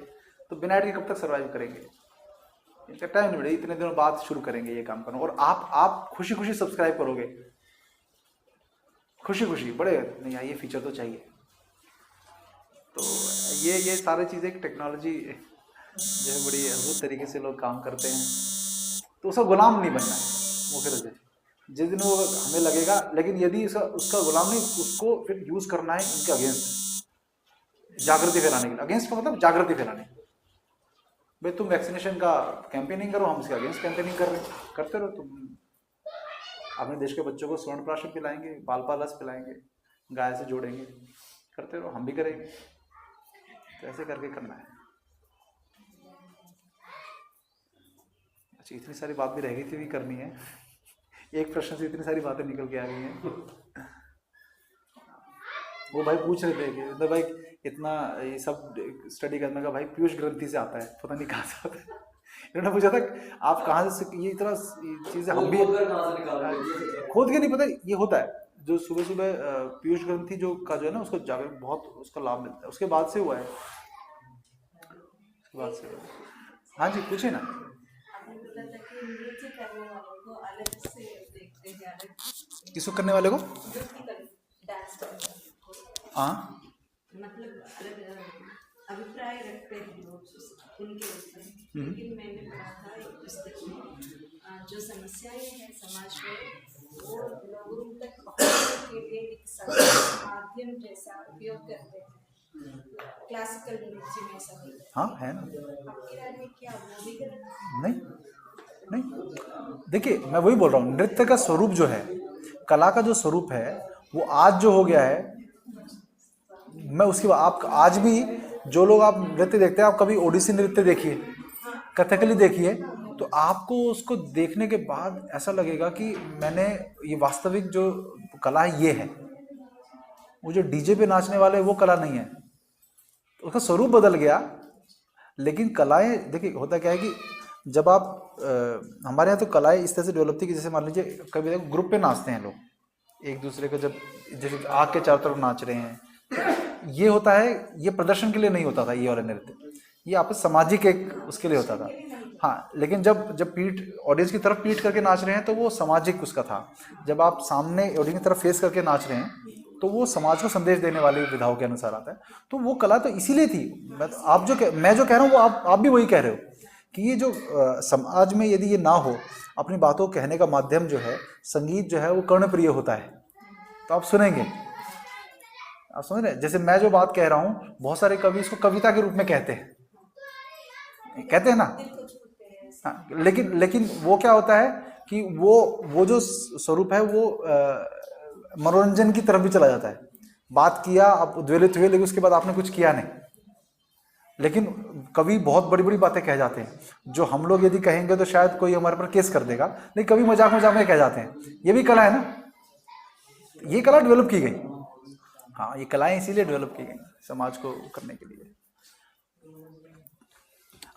तो बिना ऐड के कब तक सर्वाइव करेंगे? इनका टाइम नहीं मिलेगा, इतने दिनों बाद शुरू करेंगे ये काम करना। और आप खुशी खुशी सब्सक्राइब करोगे, खुशी खुशी, बड़े नहीं यार ये फीचर तो चाहिए। तो ये सारी चीज़ें टेक्नोलॉजी जो है बड़ी अद्भुत तरीके से लोग काम करते हैं, तो उसका गुलाम नहीं बनना है वो। फिर जिस दिन वो हमें लगेगा, लेकिन यदि उसका गुलाम नहीं, उसको फिर यूज करना है उनके अगेंस्ट, जागृति फैलाने के लिए। अगेंस्ट का मतलब जागृति फैलाने। भाई तुम वैक्सीनेशन का कैंपेनिंग करो, हम इसके अगेंस्ट कैंपेनिंग कर रहे हैं, करते रहो। तुम अपने देश के बच्चों को स्वर्ण प्राशन पिलाएंगे, बालपाल रस पिलाएंगे, गाय से जोड़ेंगे, करते रहो, हम भी करेंगे। तो ऐसे करके करना है। अच्छा, इतनी सारी बात भी रह गई थी, भी करनी है। एक प्रश्न से इतनी सारी बातें निकल के आ गई हैं। वो भाई पूछ रहे थे कि तो भाई इतना ये सब स्टडी करने का, भाई पीयूष ग्रंथि से आता है, पता नहीं कहाँ से आता है। इन्होंने पूछा था आप कहाँ से ये इतना चीज़ें, हम भी खोद के नहीं पता ये होता है। जो सुबह सुबह पीयूष ग्रंथि जो का जो है ना, उसको जागरण बहुत उसका लाभ मिलता है। उसके बाद से हुआ है, उसके बाद से हुआ है। हाँ जी पूछे ना। किसको करने वाले को? हाँ मतलब अलग अभिप्राय रखते हैं लोग उनके ऊपर। लेकिन मैंने पढ़ा था एक पुस्तक में, जो समस्याएं हैं समाज में वो लोगों तक पहुंचने के लिए एक माध्यम जैसा उपयोग करते हैं। क्लासिकल नृत्य में ऐसा होता है। हाँ है ना। आपकी राय में क्या वो भी गलत? नहीं, देखिए मैं वही बोल रहा हूँ, नृत्य का स्वरूप जो है, कला का जो स्वरूप है, वो आज जो हो गया है, मैं उसकी आप आज भी जो लोग आप नृत्य देखते हैं, आप कभी ओडिसी नृत्य देखिए, कथकली देखिए, तो आपको उसको देखने के बाद ऐसा लगेगा कि मैंने ये वास्तविक जो कला है ये है। वो जो डीजे पे नाचने वाले वो कला नहीं है, उसका स्वरूप बदल गया। लेकिन कलाएं देखिए होता क्या है कि जब आप हमारे यहाँ तो कलाएं इस तरह से डेवलप थी कि जैसे मान लीजिए कभी देखो ग्रुप पे नाचते हैं लोग, एक दूसरे को जब जैसे आग के चारों तरफ नाच रहे हैं, ये होता है, ये प्रदर्शन के लिए नहीं होता था ये वाला नृत्य, ये आपस सामाजिक एक उसके लिए होता था। हाँ, लेकिन जब पीठ ऑडियंस की तरफ पीठ करके नाच रहे हैं तो वो सामाजिक उसका था। जब आप सामने ऑडियंस की तरफ फेस करके नाच रहे हैं तो वो समाज को संदेश देने वाली विधाओं के अनुसार आता है। तो वो कला तो इसीलिए थी। मैं जो कह रहा हूँ वो आप भी वही कह रहे हो कि ये जो समाज में यदि ये ना हो, अपनी बातों को कहने का माध्यम जो है संगीत जो है वो कर्णप्रिय होता है, तो आप सुनेंगे, आप समझ रहे हैं। जैसे मैं जो बात कह रहा हूँ, बहुत सारे कवि इसको कविता के रूप में कहते हैं ना। हाँ, लेकिन वो क्या होता है कि वो जो स्वरूप है वो मनोरंजन की तरफ भी चला जाता है। बात किया, आप उद्वेलित हुए, लेकिन उसके बाद आपने कुछ किया नहीं। लेकिन कवि बहुत बड़ी बड़ी बातें कह जाते हैं, जो हम लोग यदि कहेंगे तो शायद कोई हमारे पर केस कर देगा, लेकिन कभी मजाक में कह जाते हैं। ये भी कला है ना, ये कला डेवलप की गई। हाँ, ये कलाएं इसीलिए डेवलप की गई समाज को करने के लिए।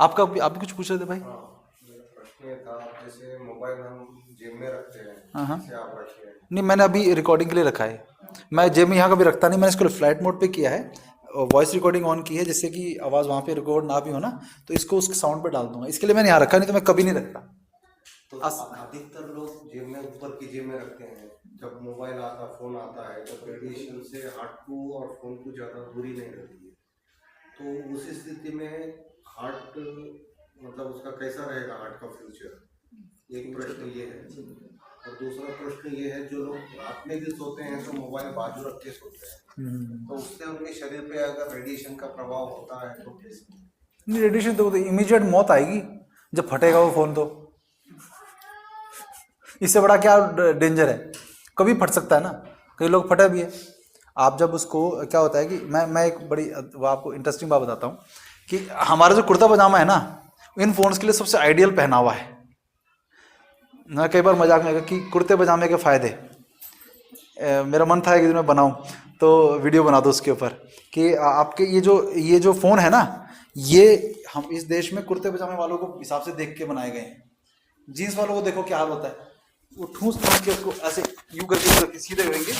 आप भी कुछ पूछ रहे थे भाई? प्रश्न ये था, जैसे मोबाइल हम जेब में रखते हैं, हाँ। जैसे आप रखिए। नहीं, मैंने अभी रिकॉर्डिंग के लिए रखा है। मैं जेब में यहाँ कभी रखता नहीं, मैंने इसको फ्लाइट मोड पे किया है, वॉइस रिकॉर्डिंग ऑन की है, जिससे कि आवाज़ वहाँ पे रिकॉर्ड ना भी हो ना, तो इसको उसके साउंड पे डाल दूंगा। इसके लिए मैंने यहाँ रखा, नहीं तो मैं कभी नहीं रखता। तो अधिकतर लोग जेब में, ऊपर की जेब में रखते हैं। जब मोबाइल आता, फोन आता है, तो रेडिएशन से हार्ट को और फोन को ज़्यादा दूरी नहीं रहती है। तो उस स्थिति में हार्ट मतलब उसका कैसा रहेगा, हार्ट का फ्यूचर? एक प्रश्न ये है। और दूसरा प्रश्न ये है, जो लोग रात में भी सोते हैं तो मोबाइल बाजू रख के सोते हैं, तो उससे उनके शरीर पे अगर रेडिएशन का प्रभाव होता है तो नहीं, रेडिएशन तो इमीडिएट मौत आएगी जब फटेगा वो फोन। तो इससे बड़ा क्या डेंजर है? कभी फट सकता है ना, कई लोग फटा भी है। आप जब उसको क्या होता है कि मैं एक बड़ी वो आपको इंटरेस्टिंग बात बताता हूँ कि हमारा जो कुर्ता पजामा है ना, इन फोन्स के लिए सबसे आइडियल पहनावा है। मैं कई बार मजाक में कहा कि कुर्ते पजामे के फ़ायदे, मेरा मन था कि मैं बनाऊं तो वीडियो बना दो उसके ऊपर कि आपके ये जो फ़ोन है ना, ये हम इस देश में कुर्ते पजामे वालों को हिसाब से देख के बनाए गए हैं। जीन्स वालों को देखो क्या हाल होता है, वो ठूस के उसको ऐसे यूं करके सीधे करेंगे,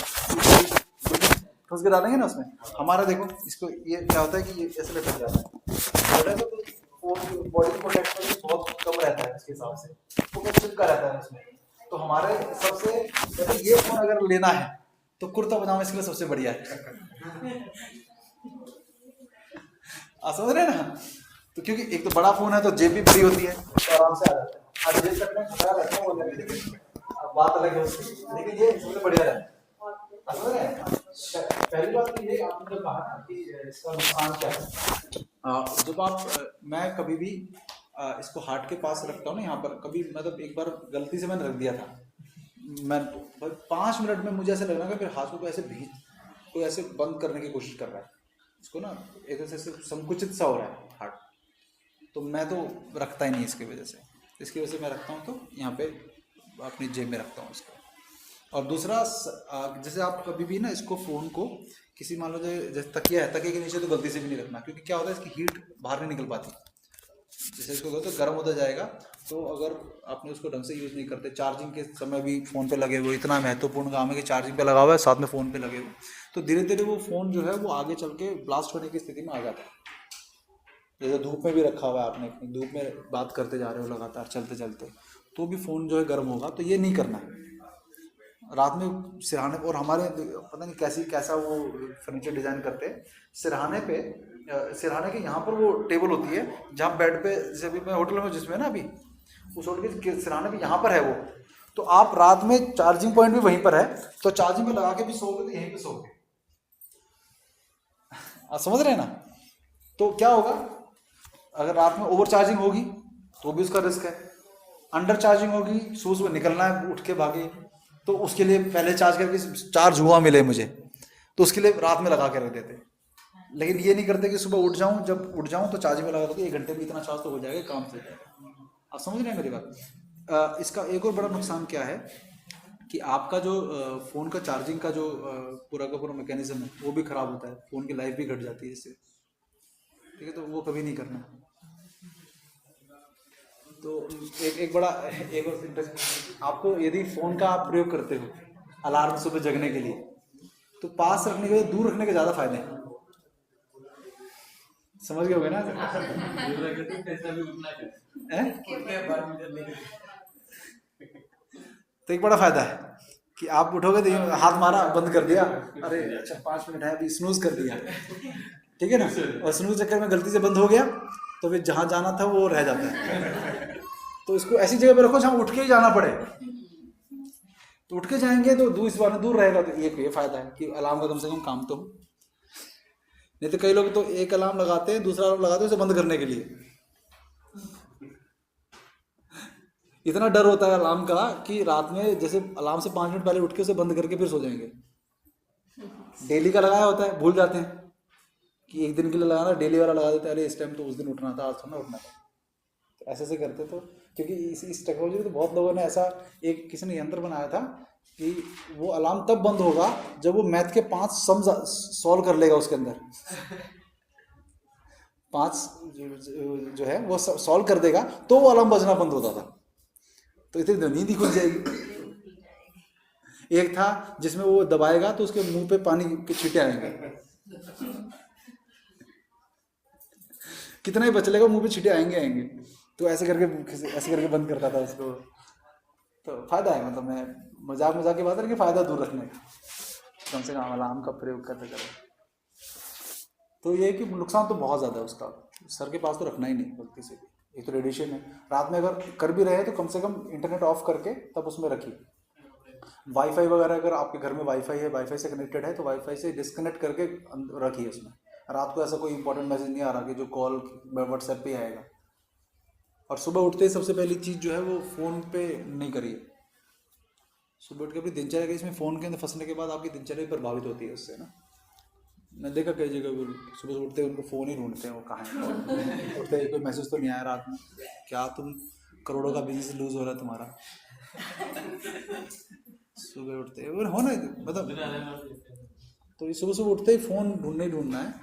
ठूस के डालेंगे ना उसमें। हमारा देखो इसको, ये क्या होता है कि ये ऐसे लटक जाता है, तो बॉडी प्रोटेक्ट करने बहुत कम रहता है उसके हिसाब से, तो वो चिपका रहता है उसमें। तो हमारे सबसे जैसे ये फोन अगर लेना है तो कुर्ता पजामा इसके लिए सबसे बढ़िया है। आप समझ रहे हैं ना? तो क्योंकि एक तो बड़ा फोन है तो जेब भी बड़ी होती है तो आराम से आ जाता है। आज जेब कटना खतरा रहता है वो अलग है, लेकिन बात अलग है उसकी, लेकिन ये सबसे बढ़िया रहता है। आप समझ रहे हैं? पहली बात तो ये आपने जो कहा ना कि इसका नुकसान क्या है, जब आप मैं कभी भी इसको हार्ट के पास रखता हूँ ना, यहाँ पर कभी मतलब एक बार गलती से मैंने रख दिया था, मैं 5 मिनट में मुझे ऐसे लग रहा है कि फिर हाथ को ऐसे कोई ऐसे बंद करने की कोशिश कर रहा है, इसको ना एक ऐसे संकुचित सा हो रहा है हार्ट, तो मैं तो रखता ही नहीं इसकी वजह से मैं रखता हूँ तो यहाँ पे अपनी जेब में रखता हूँ इसको। और दूसरा जैसे आप कभी भी ना इसको फ़ोन को किसी मान लो जैसे तकिया है, तकिए के नीचे तो गलती से भी नहीं रखना, क्योंकि क्या होता है इसकी हीट बाहर नहीं निकल पाती, जैसे इसको तो गर्म होता जाएगा। तो अगर आपने उसको ढंग से यूज़ नहीं करते, चार्जिंग के समय भी फ़ोन पे लगे हुए, इतना महत्वपूर्ण काम है कि चार्जिंग पे लगा हुआ है साथ में फ़ोन पे लगे हुए, तो धीरे धीरे वो फ़ोन जो है वो आगे चल के ब्लास्ट होने की स्थिति में आ जाता है। जैसे धूप में भी रखा हुआ है आपने, धूप में बात करते जा रहे हो लगातार चलते चलते, तो भी फ़ोन जो है गर्म होगा, तो ये नहीं करना है। रात में सिरहाने, और हमारे पता नहीं कैसा वो फर्नीचर डिज़ाइन करते हैं, सिरहाने के यहाँ पर वो टेबल होती है जहाँ बेड पे, जैसे अभी मैं होटल में जिसमें ना अभी उस होटल के सिरहाने पे यहाँ पर है वो, तो आप रात में चार्जिंग पॉइंट भी वहीं पर है, तो चार्जिंग पे लगा के भी सोओगे तो यहीं पे सोओगे। आप समझ रहे हैं ना? तो क्या होगा, अगर रात में ओवर चार्जिंग होगी तो भी उसका रिस्क है, अंडर चार्जिंग होगी, सुबह निकलना है उठ के भागे, तो उसके लिए पहले चार्ज करके चार्ज हुआ मिले मुझे, तो उसके लिए रात में लगा के रख देते। लेकिन ये नहीं करते कि सुबह उठ जाऊं, जब उठ जाऊं तो चार्जिंग में लगा दो, 1 घंटे में इतना चार्ज तो हो जाएगा, काम से जाएगा। आप समझ रहे हैं मेरी बात? इसका एक और बड़ा नुकसान क्या है कि आपका जो फ़ोन का चार्जिंग का जो पूरा का पूरा मैकेनिज्म है वो भी ख़राब होता है, फ़ोन की लाइफ भी घट जाती है इससे, ठीक है? तो वो कभी नहीं करना। तो एक बड़ा एक और इंटरेस्टिंग, आपको यदि फ़ोन का आप प्रयोग करते हो अलार्म सुबह जगने के लिए, तो पास रखने के दूर रखने के ज़्यादा फायदे हैं। समझ गए होगे ना? तो एक बड़ा फायदा है कि आप उठोगे तो हाथ मारा बंद कर दिया, अरे अच्छा 5 मिनट है अभी, स्नूज कर दिया, ठीक है ना? और स्नूज चक्कर में गलती से बंद हो गया तो फिर जहाँ जाना था वो रह जाता है। तो इसको ऐसी जगह पे रखो जहाँ उठ के ही जाना पड़े, तो उठ के जाएंगे तो इस बार दूर रहेगा, तो ये फायदा है कि अलार्म का कम से कम काम तो हो। नहीं तो कई लोग तो एक अलार्म लगाते हैं, दूसरा अलार्म लगाते हैं उसे बंद करने के लिए। इतना डर होता है अलार्म का कि रात में जैसे अलार्म से 5 मिनट पहले उठ के उसे बंद करके फिर सो जाएंगे। डेली का लगाया होता है, भूल जाते हैं कि एक दिन के लिए लगाना, डेली वाला लगा देते हैं, अरे इस टाइम तो उस दिन उठना था, आज थोड़ा उठना था, तो ऐसे करते। तो क्योंकि इस टेक्नोलॉजी में तो बहुत लोगों ने ऐसा, एक किसी ने यंत्र बनाया था कि वो अलार्म तब बंद होगा जब वो मैथ के 5 सम सॉल्व कर लेगा, उसके अंदर 5 जो है वो सॉल्व कर देगा तो वो अलार्म बजना बंद होता था। तो इतनी नींद ही खुल जाएगी। एक था जिसमें वो दबाएगा तो उसके मुंह पे पानी के छींटे आएंगे, कितना ही बच लेगा मुंह पे छींटे आएंगे, तो ऐसे करके बंद करता था उसको। तो फायदा है, मतलब मैं मजाक की बात है कि फायदा दूर रखने का, कम से कम अलार्म का प्रयोग करते करें। तो ये है कि नुकसान तो बहुत ज़्यादा है उसका, सर के पास तो रखना ही नहीं गलती से भी। एक तो रेडिएशन है, रात में अगर कर भी रहे तो कम से कम इंटरनेट ऑफ करके तब उसमें रखिए। वाईफाई वगैरह अगर आपके घर में वाईफाई है, वाईफाई से कनेक्टेड है, तो वाईफाई से डिस्कनेक्ट करके रखिए उसमें। रात को ऐसा कोई इंपॉर्टेंट मैसेज नहीं आ रहा कि जो कॉल व्हाट्सएप पे आएगा। और सुबह उठते ही सबसे पहली चीज़ जो है वो फ़ोन पे नहीं करिए। सुबह उठ के अपनी दिनचर्या के, इसमें फ़ोन के अंदर फंसने के बाद आपकी दिनचर्या प्रभावित होती है उससे ना। मैं देखा कई जगह वो सुबह उठते उनको फ़ोन ही ढूंढते हैं, वो कहाँ है, उठते कोई मैसेज तो नहीं आया रात में, क्या तुम करोड़ों का बिजनेस लूज हो रहा है तुम्हारा। सुबह उठते हो ना, मतलब तो सुबह उठते ही फ़ोन ढूंढना है,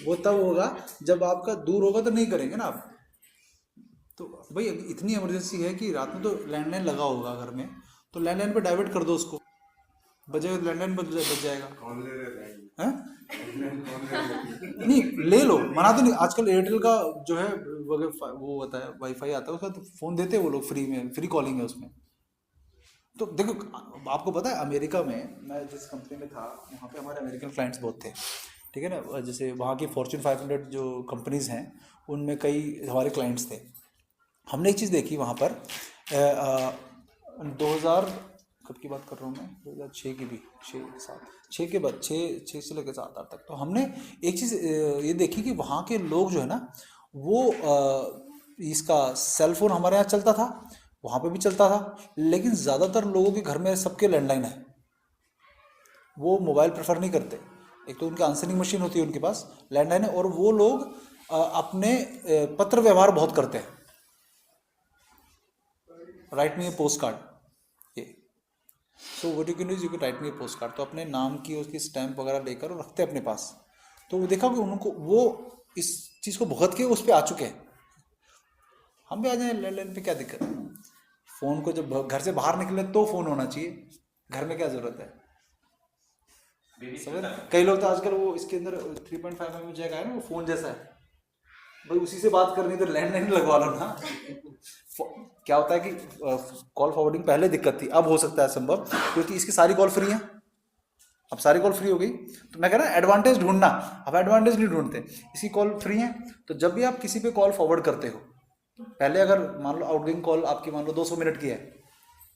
वो तब होगा जब आपका दूर होगा, तो नहीं करेंगे ना आप। तो भाई इतनी इमरजेंसी है कि रात में तो लैंडलाइन लगा होगा घर में, तो लैंडलाइन पे डाइवर्ट कर दो उसको, बजेगा लैंडलाइन बच जाएगा, हैं? नहीं ले लो, मना तो नहीं। आजकल एयरटेल का जो है वो होता है, वाईफाई आता है उसका, तो फ़ोन देते हैं वो लोग फ्री में, फ्री कॉलिंग है उसमें। तो देखो, आपको पता है अमेरिका में मैं जिस कंपनी में था वहाँ पे हमारे अमेरिकन क्लाइंट्स बहुत थे, ठीक है ना। जैसे वहाँ की फॉर्च्यून 500 जो कंपनीज़ हैं उनमें कई हमारे क्लाइंट्स थे। हमने एक चीज़ देखी वहाँ पर 2000 कब की बात कर रहा हूँ मैं, 2006 की भी, 6 के बाद 6 से लेकर 7-8 तक। तो हमने एक चीज़ ये देखी कि वहाँ के लोग जो है ना वो इसका सेल फोन हमारे यहाँ चलता था, वहाँ पे भी चलता था, लेकिन ज़्यादातर लोगों के घर में सबके लैंडलाइन है, वो मोबाइल प्रेफर नहीं करते। एक तो उनकी आंसरिंग मशीन होती है उनके पास, लैंडलाइन है, और वो लोग अपने पत्र व्यवहार बहुत करते हैं, राइट मी ए पोस्ट कार्ड, ये so what you can do is you can write me A post card. तो अपने नाम की उसकी स्टैंप वगैरह लेकर रखते हैं अपने पास। तो वो देखा कि उनको वो इस चीज़ को भुगत के उस पर आ चुके हैं। हम भी आ जाए लैंडलाइन पे, क्या दिक्कत है? फ़ोन को जब घर से बाहर निकले तो फ़ोन होना चाहिए, घर में क्या ज़रूरत है? समझ? कई लोग तो आजकल वो इसके अंदर 3.5 mm जैक आया ना, वो फ़ोन जैसा है भाई, उसी से बात करनी तो लैंडलाइन लगवा लो ना। क्या होता है कि कॉल फॉरवर्डिंग पहले दिक्कत थी, अब हो सकता है संभव, क्योंकि इसकी सारी कॉल फ्री है। अब सारी कॉल फ्री हो गई, तो मैं कह रहा हूँ एडवांटेज ढूंढना। अब एडवांटेज नहीं ढूंढते, इसकी कॉल फ्री है। तो जब भी आप किसी पे कॉल फॉरवर्ड करते हो, पहले अगर मान लो आउटगोइंग कॉल आपकी मान लो 200 मिनट की है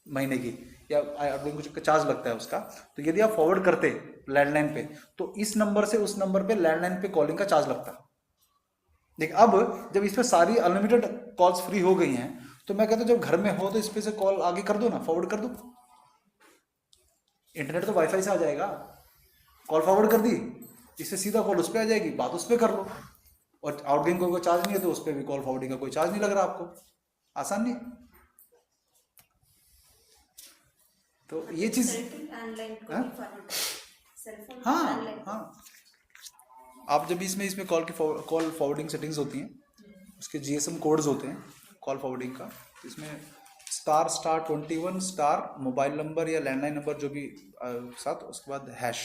महीने की, या आउटगोइंग कुछ चार्ज लगता है उसका, तो यदि आप फॉरवर्ड करते लैंडलाइन पे, तो इस नंबर से उस नंबर पे लैंडलाइन पे कॉलिंग का चार्ज लगता। देख, अब जब इस पे सारी अनलिमिटेड कॉल्स फ्री हो गई हैं, तो मैं कहता हूँ जब घर में हो तो इस पे से कॉल आगे कर दो ना, फॉरवर्ड कर दो। इंटरनेट तो वाईफाई से आ जाएगा, कॉल फॉरवर्ड कर दी, इससे सीधा कॉल उस पर आ जाएगी, बात उस पर कर लो, और आउटगोइंग को कोई चार्ज नहीं है तो उस पर भी कॉल फॉरवर्डिंग का कोई चार्ज नहीं लग रहा आपको। आसान नहीं? तो ये चीज हाँ हाँ, आप जब इसमें कॉल फॉरवर्डिंग सेटिंग्स होती हैं, उसके GSM कोड्स होते हैं कॉल फॉरवर्डिंग का, तो इसमें **21* मोबाइल नंबर या लैंडलाइन नंबर जो भी साथ, उसके बाद हैश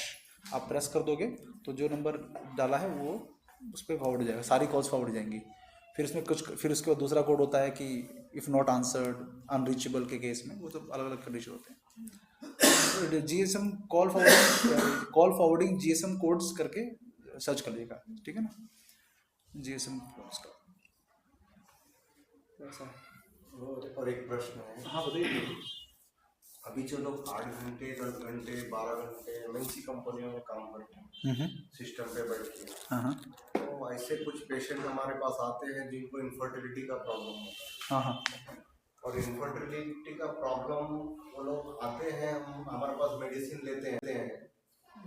आप प्रेस कर दोगे तो जो नंबर डाला है वो उस पर फॉरवर्ड हो जाएगा, सारी कॉल्स फॉरवर्ड जाएंगी। फिर इसमें फिर उसके बाद दूसरा कोड होता है कि इफ़ नॉट आंसर्ड, अनरीचेबल के केस में, वो तो अलग अलग कंडीशन होते हैं। GSM call forwarding GSM codes करके सर्च कर लीजिएगा, ठीक है ना, GSM कोड्स का ऐसा है। और एक प्रश्न है। हाँ बताइए। अभी जो लोग 8 घंटे 10 घंटे 12 घंटे MNC कंपनियों में काम करते हैं सिस्टम पे बैठ के, हाँ तो ऐसे कुछ पेशेंट हमारे पास आते हैं जिनको इनफर्टिलिटी का प्रॉब्लम होता है। हाँ, और इनफर्टिलिटी का प्रॉब्लम, वो लोग आते हैं, हम हमारे पास मेडिसिन लेते हैं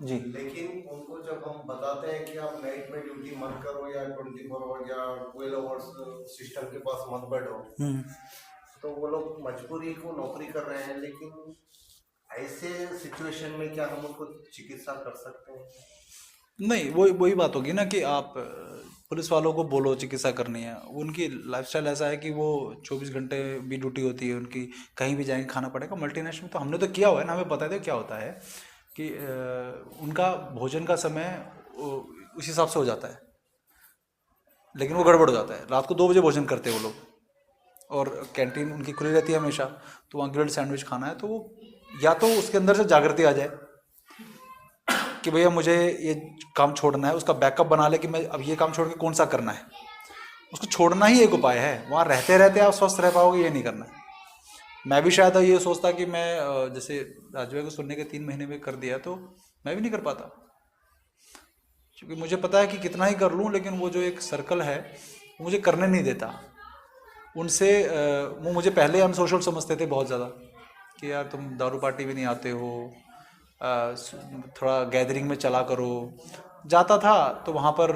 जी, लेकिन उनको जब हम बताते हैं कि आप नाइट में ड्यूटी मत करो या 24 आवर्स या 12 आवर्स सिस्टम के पास मत बैठो, तो वो लोग मजबूरी को नौकरी कर रहे हैं। लेकिन ऐसे सिचुएशन में क्या हम उनको चिकित्सा कर सकते हैं? नहीं, वही बात होगी ना कि आप पुलिस वालों को बोलो चिकित्सा करनी है, उनकी लाइफस्टाइल ऐसा है कि वो 24 घंटे भी ड्यूटी होती है उनकी, कहीं भी जाएंगे खाना पड़ेगा। मल्टीनेशनल तो हमने तो किया हुआ है ना, हमें पता है क्या होता है कि उनका भोजन का समय उस हिसाब से हो जाता है, लेकिन वो गड़बड़ हो जाता है। रात को 2 बजे भोजन करते हैं वो लोग, और कैंटीन उनकी खुली रहती है हमेशा, तो वहाँ ग्रिल्ड सैंडविच खाना है, तो वो या तो उसके अंदर से जागृति आ जाए कि भैया मुझे ये काम छोड़ना है, उसका बैकअप बना ले कि मैं अब ये काम छोड़ के कौन सा करना है, उसको छोड़ना ही एक उपाय है। वहाँ रहते रहते आप स्वस्थ रह पाओगे, ये नहीं करना है। मैं भी शायद ये सोचता कि मैं जैसे राजू को सुनने के 3 महीने में कर दिया, तो मैं भी नहीं कर पाता, क्योंकि मुझे पता है कि कितना ही कर लूँ, लेकिन वो जो एक सर्कल है वो मुझे करने नहीं देता। उनसे वो मुझे पहले अनसोशल समझते थे बहुत ज़्यादा, कि यार तुम दारू पार्टी भी नहीं आते हो, थोड़ा गैदरिंग में चला करो। जाता था तो वहाँ पर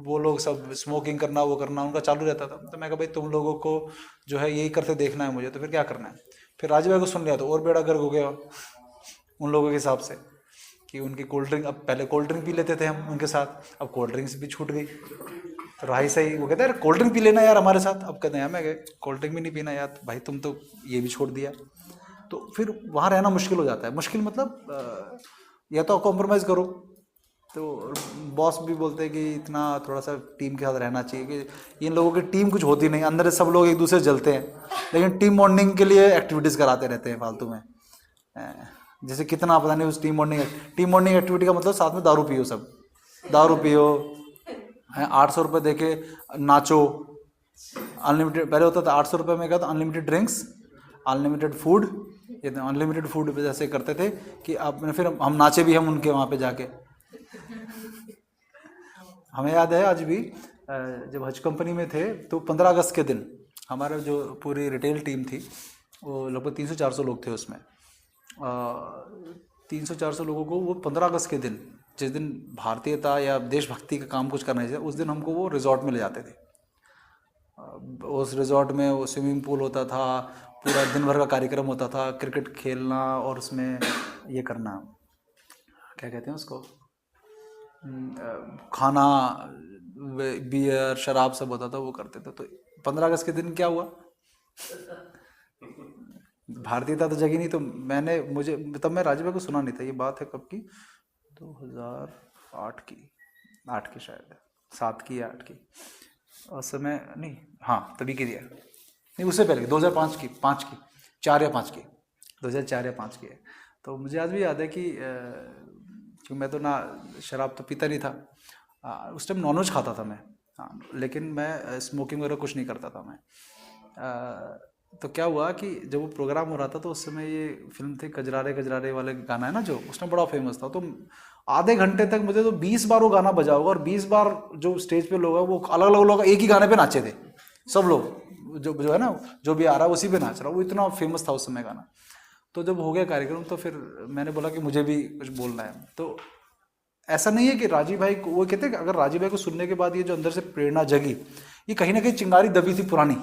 वो लोग सब स्मोकिंग करना, वो करना उनका चालू रहता था। तो मैं कहा भाई तुम लोगों को जो है यही करते देखना है मुझे, तो फिर क्या करना है। फिर राजू भाई को सुन लिया तो और बेड़ा गर्क हो गया उन लोगों के हिसाब से, कि उनकी कोल्ड ड्रिंक, अब पहले कोल्ड ड्रिंक पी लेते थे हम उनके साथ, अब कोल्ड ड्रिंक्स भी छूट गई। तो भाई सही वो कहते हैं कोल्ड ड्रिंक पी लेना यार हमारे साथ, अब कहते हैं मैं कोल्ड ड्रिंक भी नहीं पीना यार, भाई तुम तो ये भी छोड़ दिया। तो फिर वहाँ रहना मुश्किल हो जाता है। मुश्किल मतलब या तो कॉम्प्रोमाइज़ करो, तो बॉस भी बोलते हैं कि इतना थोड़ा सा टीम के साथ रहना चाहिए, कि इन लोगों की टीम कुछ होती नहीं, अंदर सब लोग एक दूसरे से जलते हैं, लेकिन टीम बॉन्डिंग के लिए एक्टिविटीज़ कराते रहते हैं फालतू में। जैसे कितना पता नहीं उस टीम बॉन्डिंग एक्टिविटी का मतलब साथ में दारू पियो, सब दारू पियो, 800 रुपये दे के नाचो, अनलिमिटेड पहले होता था 800 रुपये में क्या था, अनलिमिटेड ड्रिंक्स, अनलिमिटेड फूड, ये अनलिमिटेड फूड जैसे करते थे कि आप फिर हम नाचे भी हम उनके वहाँ पे जाके। हमें याद है आज भी, जब हज कंपनी में थे तो 15 अगस्त के दिन हमारा जो पूरी रिटेल टीम थी वो लगभग 300-400 लोग थे उसमें। 300-400 लोगों को वो 15 अगस्त के दिन, जिस दिन भारतीयता या देशभक्ति का काम कुछ करना चाहिए, उस दिन हमको वो रिजॉर्ट में ले जाते थे। उस रिजॉर्ट में वो स्विमिंग पूल होता था, पूरा दिन भर का कार्यक्रम होता था, क्रिकेट खेलना और उसमें ये करना, क्या कहते हैं उसको, खाना, बियर, शराब सब होता था, वो करते थे। तो 15 अगस्त के दिन क्या हुआ, भारतीयता तो जगी नहीं। तो मुझे तब मैं राजीव भाई को सुना नहीं था, ये बात है कब की, 2008 की, 8 की शायद, 7 की या 8 की, उस समय नहीं, हाँ तभी की दिया नहीं, उससे पहले 2005 की, 5 की, 4 या 5 की, 2004 या 5 की है। तो मुझे आज भी याद है कि क्योंकि मैं तो ना शराब तो पीता नहीं था, उस टाइम नॉनवेज खाता था मैं, हाँ, लेकिन मैं स्मोकिंग वगैरह कुछ नहीं करता था मैं। तो क्या हुआ कि जब वो प्रोग्राम हो रहा था तो उस समय ये फिल्म थी कजरारे कजरारे वाले गाना है ना, जो उस टाइम बड़ा फेमस था। तो आधे घंटे तक मुझे तो 20 बार वो गाना बजा होगा, और 20 बार जो स्टेज पे लोग हैं वो अलग अलग लोग एक ही गाने पे नाचे थे, सब लोग जो है ना, जो भी आ रहा है उसी पे नाच रहा, वो इतना फेमस था उस समय गाना। तो जब हो गया कार्यक्रम तो फिर मैंने बोला कि मुझे भी कुछ बोलना है। तो ऐसा नहीं है कि राजीव भाई को, वो कहते हैं कि अगर राजीव भाई को सुनने के बाद ये जो अंदर से प्रेरणा जगी, ये कहीं ना कहीं चिंगारी दबी थी पुरानी।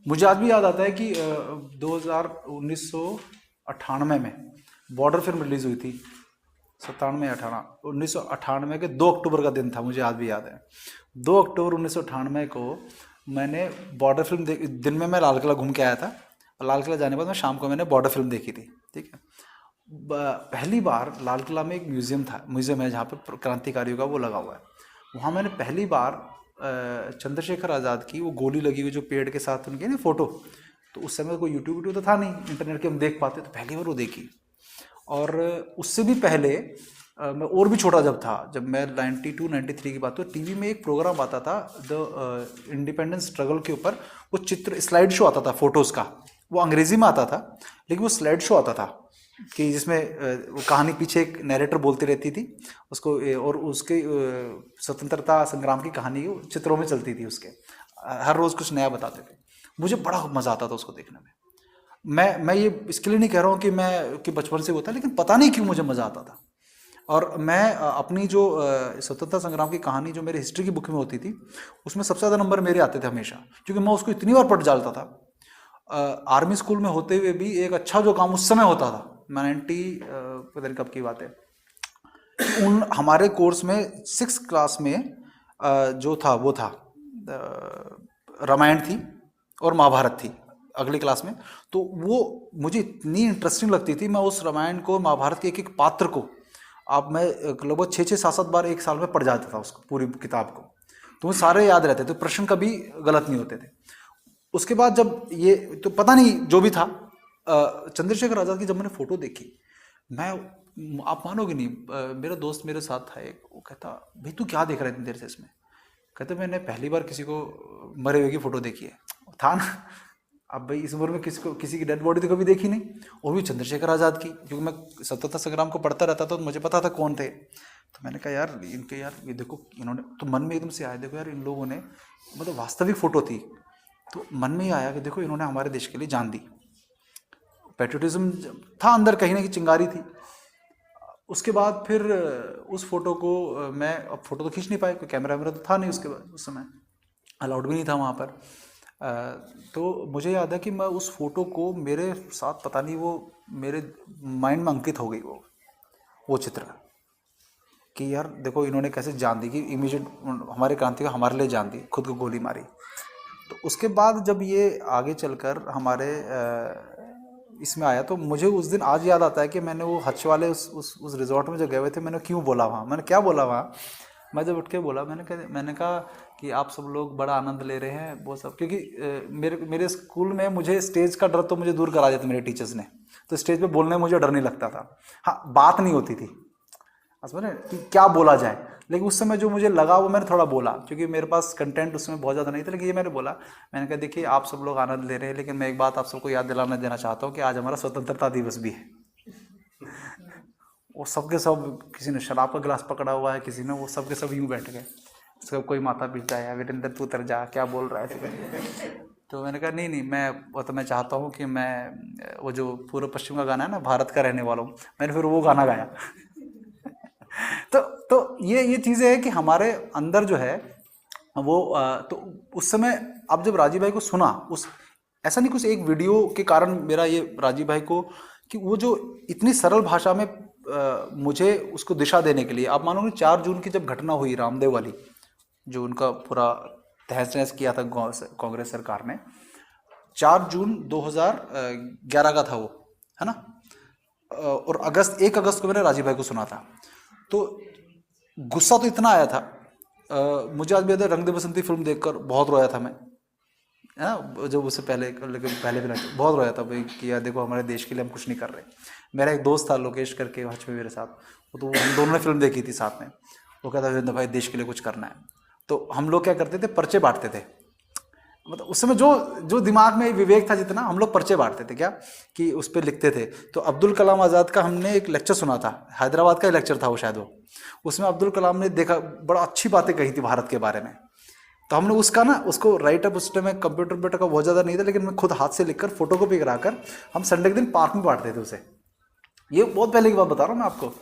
मुझे आज भी याद आता है कि 1998 में बॉर्डर फिल्म रिलीज हुई थी, 97 या 18, 1998 के 2 अक्टूबर का दिन था, मुझे आज भी याद है। 2 अक्टूबर 1998 को मैंने बॉर्डर फिल्म दिन में मैं लाल किला घूम के आया था, और लाल किला जाने के बाद मैं शाम को मैंने बॉर्डर फिल्म देखी थी, ठीक है। पहली बार लाल किला में एक म्यूजियम है जहाँ पे क्रांतिकारियों का वो लगा हुआ है। वहाँ मैंने पहली बार चंद्रशेखर आज़ाद की वो गोली लगी हुई जो पेड़ के साथ उनकी ना फोटो, तो उस समय कोई यूट्यूब तो था नहीं, इंटरनेट के हम देख पाते, तो पहली बार वो देखी। और उससे भी पहले मैं और भी छोटा जब था, जब मैं 92-93 की बात, तो टीवी में एक प्रोग्राम आता था द इंडिपेंडेंस स्ट्रगल के ऊपर, वो चित्र स्लाइड शो आता था फोटोज़ का, वो अंग्रेजी में आता था लेकिन वो स्लाइड शो आता था कि जिसमें वो कहानी पीछे एक नैरेटर बोलती रहती थी उसको, और उसके स्वतंत्रता संग्राम की कहानी चित्रों में चलती थी, उसके हर रोज़ कुछ नया बताते थे। मुझे बड़ा मज़ा आता था उसको देखने में। मैं ये इसके लिए नहीं कह रहा हूँ कि बचपन से होता है, लेकिन पता नहीं क्यों मुझे मज़ा आता था। और मैं अपनी जो स्वतंत्रता संग्राम की कहानी जो मेरे हिस्ट्री की बुक में होती थी, उसमें सबसे ज़्यादा नंबर मेरे आते थे हमेशा, क्योंकि मैं उसको इतनी बार पढ़ डालता था। आर्मी स्कूल में होते हुए भी एक अच्छा जो काम उस समय होता था, 90 पता नहीं कब की बात है, हमारे कोर्स में 6th क्लास में जो था वो था रामायण थी और महाभारत थी अगली क्लास में। तो वो मुझे इतनी इंटरेस्टिंग लगती थी, मैं उस रामायण को, महाभारत के एक एक पात्र को मैं लगभग 6-7 बार एक साल में पढ़ जाता था उसको, पूरी किताब को। तो मुझे सारे याद रहते थे, प्रश्न कभी गलत नहीं होते थे। उसके बाद जब ये तो पता नहीं जो भी था, चंद्रशेखर आज़ाद की जब मैंने फ़ोटो देखी, आप मानोगे नहीं, मेरा दोस्त मेरे साथ था एक, वो कहता भाई तू क्या देख रहा है इतनी देर से इसमें? कहते मैंने पहली बार किसी को मरे हुए की फ़ोटो देखी है। था ना, अब भाई इस उम्र में किसी की डेड बॉडी तो कभी देखी नहीं, और भी चंद्रशेखर आज़ाद की, क्योंकि मैं स्वतंत्रता संग्राम को पढ़ता रहता था तो मुझे पता था कौन थे। तो मैंने कहा यार ये देखो इन्होंने, तो मन में एकदम से आया, देखो यार इन लोगों ने, मतलब वास्तविक फ़ोटो थी, तो मन में ही आया कि देखो इन्होंने हमारे देश के लिए जान दी। पैट्रियोटिज्म था अंदर, कहीं ना कहीं चिंगारी थी। उसके बाद फिर उस फोटो को मैं, अब फोटो तो खींच नहीं पाए, कोई कैमरा वैमरा तो था नहीं उसके बाद, उस समय अलाउड भी नहीं था वहाँ पर। तो मुझे याद है कि मैं उस फोटो को मेरे साथ, पता नहीं वो मेरे माइंड में अंकित हो गई वो चित्र, कि यार देखो इन्होंने कैसे जान दी, कि इमीडिएट हमारे क्रांति को हमारे लिए जान दी, खुद को गोली मारी। तो उसके बाद जब ये आगे चलकर हमारे इसमें आया तो मुझे उस दिन आज याद आता है कि मैंने वो हच वाले उस रिजॉर्ट में जो गए हुए थे, मैंने क्यों बोला वहाँ, मैंने क्या बोला वहाँ। मैं जब उठ के बोला, मैंने कहा कि आप सब लोग बड़ा आनंद ले रहे हैं वो सब, क्योंकि मेरे स्कूल में मुझे स्टेज का डर तो मुझे दूर करा दिया था मेरे टीचर्स ने, तो स्टेज पे बोलने में मुझे डर नहीं लगता था। हाँ, बात नहीं होती थी समझे कि क्या बोला जाए, लेकिन उस समय जो मुझे लगा वो मैंने थोड़ा बोला, क्योंकि मेरे पास कंटेंट उसमें बहुत ज़्यादा नहीं था, लेकिन ये मैंने बोला। मैंने कहा देखिए आप सब लोग आनंद ले रहे हैं, लेकिन मैं एक बात आप सबको याद दिलाना देना चाहता हूँ कि आज हमारा स्वतंत्रता दिवस भी है। वो सबके सब, किसी ने शराब का गिलास पकड़ा हुआ है, किसी ने, वो सबके सब यूँ बैठ गए, सब कोई माथा पीटता है, वीरेंद्र तू उतर जा, क्या बोल रहा है। तो मैंने कहा नहीं मैं चाहता हूँ कि मैं वो जो पूर्व पश्चिम का गाना है ना, भारत का रहने वाला हूँ, मैंने फिर वो गाना गाया। तो ये चीज़ें हैं कि हमारे अंदर जो है वो तो उस समय अब जब राजीव भाई को सुना, उस ऐसा नहीं कुछ एक वीडियो के कारण मेरा ये राजीव भाई को, कि वो जो इतनी सरल भाषा में मुझे उसको दिशा देने के लिए, आप मानोगे 4 जून की जब घटना हुई रामदेव वाली, जो उनका पूरा तहस नहस किया था कांग्रेस सरकार ने, 4 जून 2011 का था वो, है ना, और 1 अगस्त को मैंने राजीव भाई को सुना था, तो गुस्सा तो इतना आया था। मुझे आज भी याद है, रंग दे बसंती फिल्म देखकर बहुत रोया था मैं, जब उससे पहले, लेकिन पहले भी बहुत रोया था भाई कि यार देखो हमारे देश के लिए हम कुछ नहीं कर रहे। मेरा एक दोस्त था लोकेश करके हच में मेरे साथ, वो तो हम दोनों ने फिल्म देखी थी साथ में, वो कहता वीरेंद्र भाई देश के लिए कुछ करना है। तो हम लोग क्या करते थे, पर्चे बांटते थे, मतलब उस समय जो दिमाग में विवेक था जितना, हम लोग पर्चे बांटते थे, क्या कि उस पर लिखते थे। तो अब्दुल कलाम आज़ाद का हमने एक लेक्चर सुना था, हैदराबाद का लेक्चर था वो शायद, वो उसमें अब्दुल कलाम ने देखा, बड़ा अच्छी बातें कही थी भारत के बारे में। तो हमने उसको राइट अप, उस टाइम में कंप्यूटर वेटर का बहुत ज़्यादा नहीं था, लेकिन मैं खुद हाथ से लिखकर फोटोकॉपी कराकर हम संडे के दिन पार्क में बांटते थे उसे। ये बहुत पहले की बात बता रहा हूँ मैं आपको।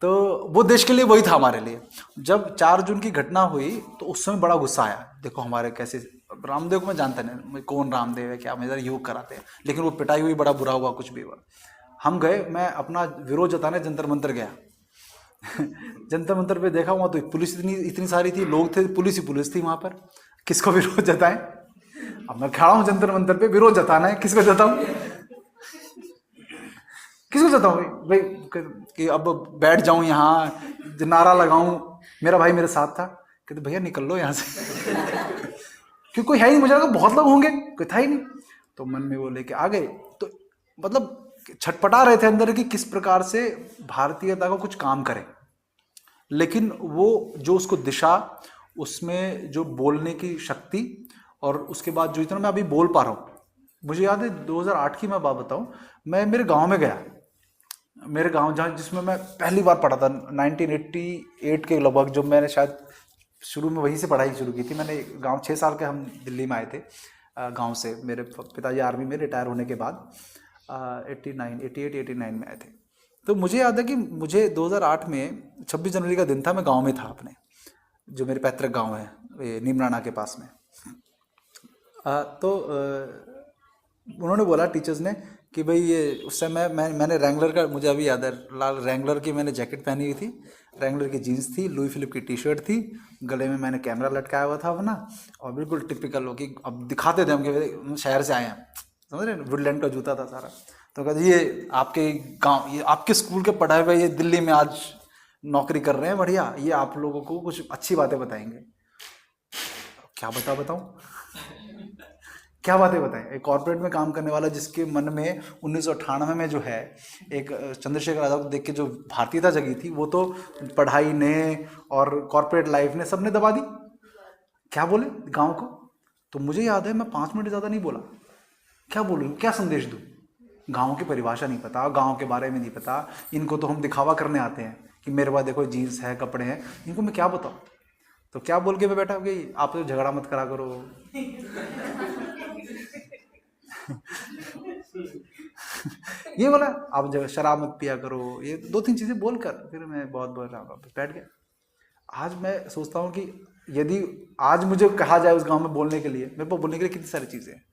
तो वो देश के लिए वही था हमारे लिए। जब 4 जून की घटना हुई तो उस समय बड़ा गुस्सा आया, देखो हमारे कैसे, रामदेव को मैं जानता नहीं, कौन रामदेव है क्या, मेरा योग कराते हैं, लेकिन वो पिटाई हुई, बड़ा बुरा हुआ, कुछ भी हुआ। हम गए, मैं अपना विरोध जताने जंतर मंतर गया। जंतर मंतर पे देखा, वहाँ तो पुलिस इतनी सारी थी, लोग थे, पुलिस ही पुलिस थी वहाँ पर, किसको विरोध जताएं। अब मैं खड़ा हूँ जंतर मंतर पे, विरोध जताना है, किसको जताऊँ, किसको जताऊँ भाई, कि अब बैठ जाऊँ यहाँ, नारा लगाऊँ। मेरा भाई मेरे साथ था, कहते भैया निकल लो यहाँ से। क्योंकि कोई है ही नहीं, मुझे लगा बहुत लोग होंगे, कोई था ही नहीं। तो मन में वो लेके आ गए, तो मतलब छटपटा रहे थे अंदर कि किस प्रकार से भारतीयता का कुछ काम करें, लेकिन वो जो उसको दिशा, उसमें जो बोलने की शक्ति, और उसके बाद जो इतना मैं अभी बोल पा रहा हूँ। मुझे याद है 2008 की मैं बात बताऊँ, मैं मेरे गांव में गया, मेरे गांव जहाँ, जिसमें मैं पहली बार पढ़ा था 1988 के लगभग, जब मैंने शायद शुरू में वहीं से पढ़ाई शुरू की थी। मैंने गांव 6 साल के हम दिल्ली में आए थे गांव से, मेरे पिताजी आर्मी में रिटायर होने के बाद 88-89 में आए थे। तो मुझे याद है कि मुझे 2008 में 26 जनवरी का दिन था, मैं गांव में था अपने, जो मेरे पैतृक गांव है ये नीमराना के पास में। तो उन्होंने बोला, टीचर्स ने, कि भाई ये उस समय मैंने रैंगलर का, मुझे अभी याद है, लाल रैंगलर की मैंने जैकेट पहनी हुई थी, रैंगलर की जीन्स थी, लुई फिलिप की टी शर्ट थी, गले में मैंने कैमरा लटकाया हुआ था अपना, और बिल्कुल टिपिकल हो कि अब दिखाते थे हम कि शहर से आए हैं, समझ रहे हैं, वुडलैंड का जूता था सारा। तो कहते ये आपके गांव, ये आपके स्कूल के पढ़ाए हुए, ये दिल्ली में आज नौकरी कर रहे हैं बढ़िया, ये आप लोगों को कुछ अच्छी बातें बताएंगे। क्या बताऊं क्या बातें बताएं। एक कॉर्पोरेट में काम करने वाला, जिसके मन में 1998 में जो है एक चंद्रशेखर आज़ाद को देख के जो भारतीयता जगी थी, वो तो पढ़ाई ने और कॉर्पोरेट लाइफ ने सबने दबा दी। क्या बोले गांव को? तो मुझे याद है मैं 5 मिनट ज़्यादा नहीं बोला। क्या बोलूँ, क्या संदेश दूँ? गाँव की परिभाषा नहीं पता, गाँव के बारे में नहीं पता, इनको तो हम दिखावा करने आते हैं कि मेरे पास देखो जीन्स है, कपड़े हैं, इनको मैं क्या बताऊँ? तो क्या बोल के मैं बैठा कि आप तो झगड़ा मत करा करो। ये बोला आप शराब मत पिया करो, ये 2-3 चीजें बोलकर फिर मैं बहुत बोल रहा हूँ, बैठ गया। आज मैं सोचता हूँ कि यदि आज मुझे कहा जाए उस गांव में बोलने के लिए, मेरे पास बोलने के लिए कितनी सारी चीजें हैं।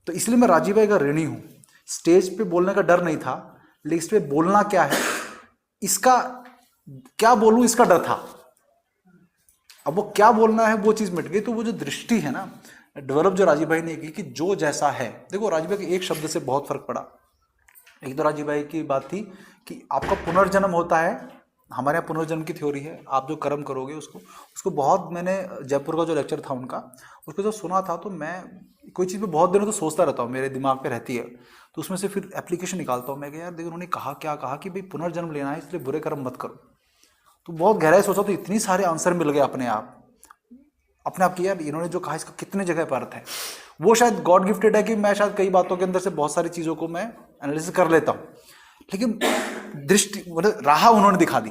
तो इसलिए मैं राजीव भाई का ऋणी हूँ। स्टेज पे बोलने का डर नहीं था, लेकिन इस पे बोलना क्या है, इसका क्या बोलूं, इसका डर था। अब वो क्या बोलना है वो चीज मिट गई। तो वो जो दृष्टि है ना डेवलप, जो राजीव भाई ने की कि जो जैसा है, देखो राजीव भाई के एक शब्द से बहुत फर्क पड़ा। एक तो राजीव भाई की बात थी कि आपका पुनर्जन्म होता है, हमारे यहाँ पुनर्जन्म की थ्योरी है, आप जो कर्म करोगे उसको बहुत, मैंने जयपुर का जो लेक्चर था उनका, उसको जब सुना था तो मैं कोई चीज़ पे बहुत दिनों तो सोचता रहता हूँ, मेरे दिमाग पे रहती है, तो उसमें से फिर एप्लीकेशन निकालता हूँ मैं कि यार देखो उन्होंने क्या कहा कि भाई पुनर्जन्म लेना है इसलिए बुरे कर्म मत करो। तो बहुत गहराई सोचा तो इतनी सारे आंसर मिल गए अपने आप कि यार इन्होंने जो कहा इसका कितने जगह पर अर्थ है। वो शायद गॉड गिफ्टेड है कि मैं शायद कई बातों के अंदर से बहुत सारी चीज़ों को मैं एनालिसिस कर लेता हूँ, लेकिन दृष्टि मतलब राह उन्होंने दिखा दी,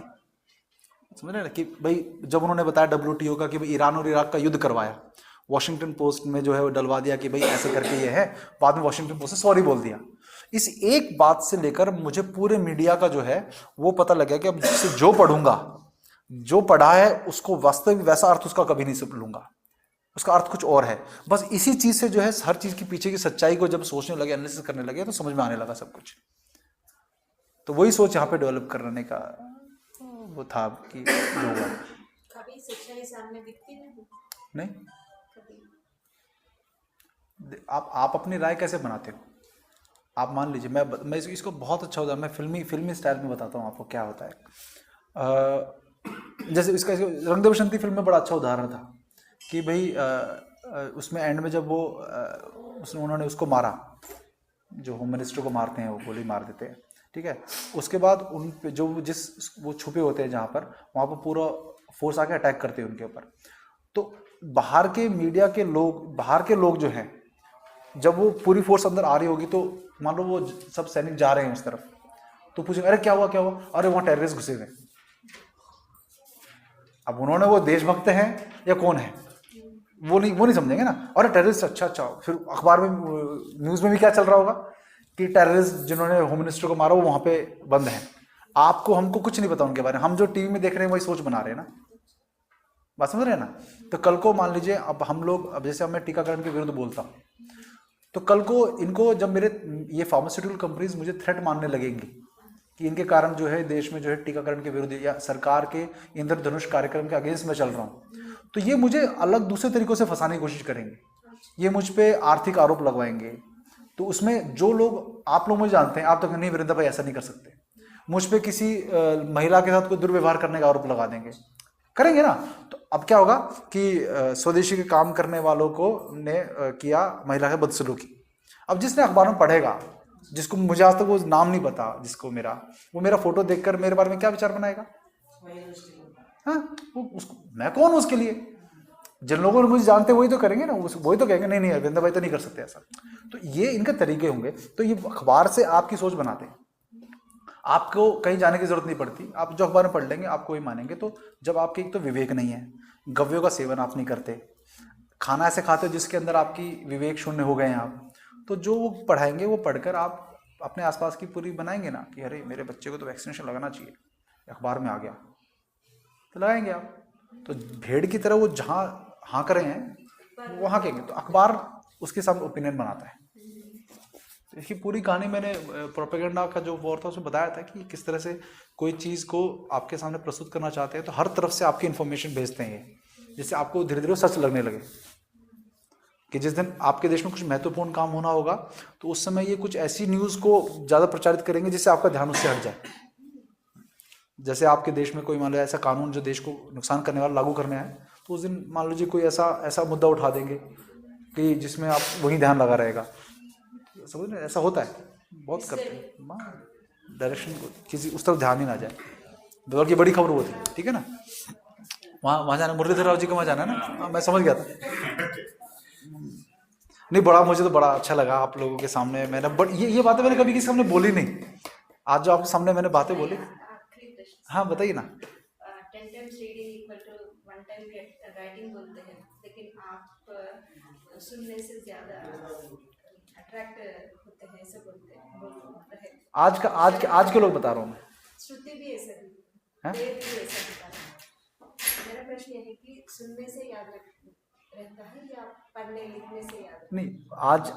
समझ रहे ना कि भाई जब उन्होंने बताया WTO का कि भाई ईरान और इराक का युद्ध करवाया, वॉशिंगटन पोस्ट में जो है वो डलवा दिया कि भाई ऐसे करके ये है, बाद में वॉशिंगटन पोस्ट से सॉरी बोल दिया। इस एक बात से लेकर मुझे पूरे मीडिया का जो है वो पता लग गया कि अब जिससे जो पढ़ूंगा, जो पढ़ा है उसको वास्तविक वैसा अर्थ उसका कभी नहीं लूंगा, उसका अर्थ कुछ और है। बस इसी चीज से जो है हर चीज की पीछे की सच्चाई को जब सोचने लगे, एनालिसिस करने लगे तो समझ में आने लगा सब कुछ। तो वही सोच यहाँ पे डेवलप करने का वो था कि जो हुआ। कभी सच्चाई सामने दिखती नहीं, कभी आप अपनी राय कैसे बनाते हो? आप मान लीजिए मैं इसको बहुत अच्छा होता है, मैं फिल्मी स्टाइल में बताता हूँ आपको क्या होता है। जैसे इसका रंग दे बसंती फिल्म में बड़ा अच्छा उदाहरण था कि भाई उसमें एंड में जब वो उन्होंने उसको मारा, जो होम मिनिस्टर को मारते हैं वो गोली मार देते हैं, ठीक है। उसके बाद उन पे जो वो छुपे होते हैं जहाँ पर, वहाँ पर पूरा फोर्स आके अटैक करते हैं उनके ऊपर। तो बाहर के मीडिया के लोग, बाहर के लोग जो हैं, जब वो पूरी फोर्स अंदर आ रही होगी तो मान लो वो सब सैनिक जा रहे हैं उस तरफ, तो पूछेंगे अरे क्या हुआ, अरे वहाँ टेररिस्ट घुसे हुए। अब उन्होंने वो देशभक्त हैं या कौन है वो नहीं समझेंगे ना। और टेररिस्ट, अच्छा, फिर अखबार में न्यूज़ में भी क्या चल रहा होगा कि टेररिस्ट जिन्होंने होम मिनिस्टर को मारा वो वहाँ पे बंद हैं। हमको कुछ नहीं पता उनके बारे में, हम जो टीवी में देख रहे हैं वही सोच बना रहे हैं ना, बात समझ रहे हैं ना। तो कल को मान लीजिए अब हम लोग, अब जैसे मैं टीकाकरण के विरुद्ध बोलता हूँ, तो कल को इनको जब मेरे ये फार्मास्यूटिकल कंपनीज मुझे थ्रेट मानने लगेंगी कि इनके कारण जो है देश में जो है टीकाकरण के विरुद्ध या सरकार के इंद्रधनुष कार्यक्रम के अगेंस्ट में चल रहा हूँ, तो ये मुझे अलग दूसरे तरीकों से फंसाने की कोशिश करेंगे, ये मुझ पे आर्थिक आरोप लगवाएंगे। तो उसमें जो लोग, आप लोग मुझे जानते हैं, आप तो नहीं वीरेंद्र भाई ऐसा नहीं कर सकते, मुझ पे किसी महिला के साथ कोई दुर्व्यवहार करने का आरोप लगा देंगे, करेंगे ना। तो अब क्या होगा कि स्वदेशी के काम करने वालों को ने किया महिला के बदसलूकी। अब जिसने अखबार में पढ़ेगा, जिसको मुझे आज तक वो नाम नहीं पता, जिसको वो मेरा फोटो देखकर मेरे बारे में क्या विचार बनाएगा? हाँ, उसको मैं कौन हूँ उसके लिए? जिन लोगों ने मुझे जानते वही तो करेंगे ना, वही तो कहेंगे नहीं अरविंद भाई तो नहीं कर सकते ऐसा। तो ये इनके तरीके होंगे। तो ये अखबार से आपकी सोच बनाते हैं, आपको कहीं जाने की जरूरत नहीं पड़ती, आप जो अखबार में पढ़ लेंगे आपको वही मानेंगे। तो जब आपके एक तो विवेक नहीं है, गव्यों का सेवन आप नहीं करते, खाना ऐसे खाते हो जिसके अंदर आपकी विवेक शून्य हो गए हैं आप, तो जो वो पढ़ाएंगे वो पढ़कर आप अपने आसपास की पूरी बनाएंगे ना कि अरे मेरे बच्चे को तो वैक्सीनेशन लगाना चाहिए, अखबार में आ गया तो लगाएंगे आप। तो भेड़ की तरह वो जहाँ हाँक रहे हैं वो हाँकेंगे, तो अखबार उसके सामने ओपिनियन बनाता है। तो इसकी पूरी कहानी मैंने प्रोपेगेंडा का जो वॉर था उसमें बताया था कि किस तरह से कोई चीज़ को आपके सामने प्रस्तुत करना चाहते हैं तो हर तरफ से आपकी इन्फॉर्मेशन भेजते हैं, जिससे आपको धीरे धीरे सच लगने लगे कि जिस दिन आपके देश में कुछ महत्वपूर्ण काम होना होगा तो उस समय ये कुछ ऐसी न्यूज़ को ज़्यादा प्रचारित करेंगे जिससे आपका ध्यान उससे हट जाए। जैसे आपके देश में कोई मान लो ऐसा कानून जो देश को नुकसान करने वाला लागू करने आए, तो उस दिन मान लीजिए कोई ऐसा मुद्दा उठा देंगे कि जिसमें आप वही ध्यान लगा रहेगा। समझ रहे, ऐसा होता है, बहुत करते हैं डायरेक्शन को, किसी उस तरफ ध्यान ही ना जाए। बल्कि बड़ी खबर वो थी, ठीक है ना, वहाँ जाना, मुरलीधर राव जी को वहाँ जाना है ना, मैं समझ गया था। नहीं, बड़ा मुझे तो बड़ा अच्छा लगा आप लोगों के सामने मैंने, बट ये बातें मैंने कभी किसी सामने बोली नहीं, आज जो आपके सामने मैंने बातें बोली। हाँ बताइए ना। 10 times reading equal to 1 time writing बोलते हैं, लेकिन आप सुनने से ज़्यादा अट्रैक्ट होते हैं, ऐसे बोलते हैं। आज के लोग बता रहा हूँ मैं, श्रुति भी ऐसा भी, वेद भी ऐसा बता रहा है। मेरा प्रश्न ये है कि सुनने से याद रहता है या पढ़ने लिखने से याद? नहीं,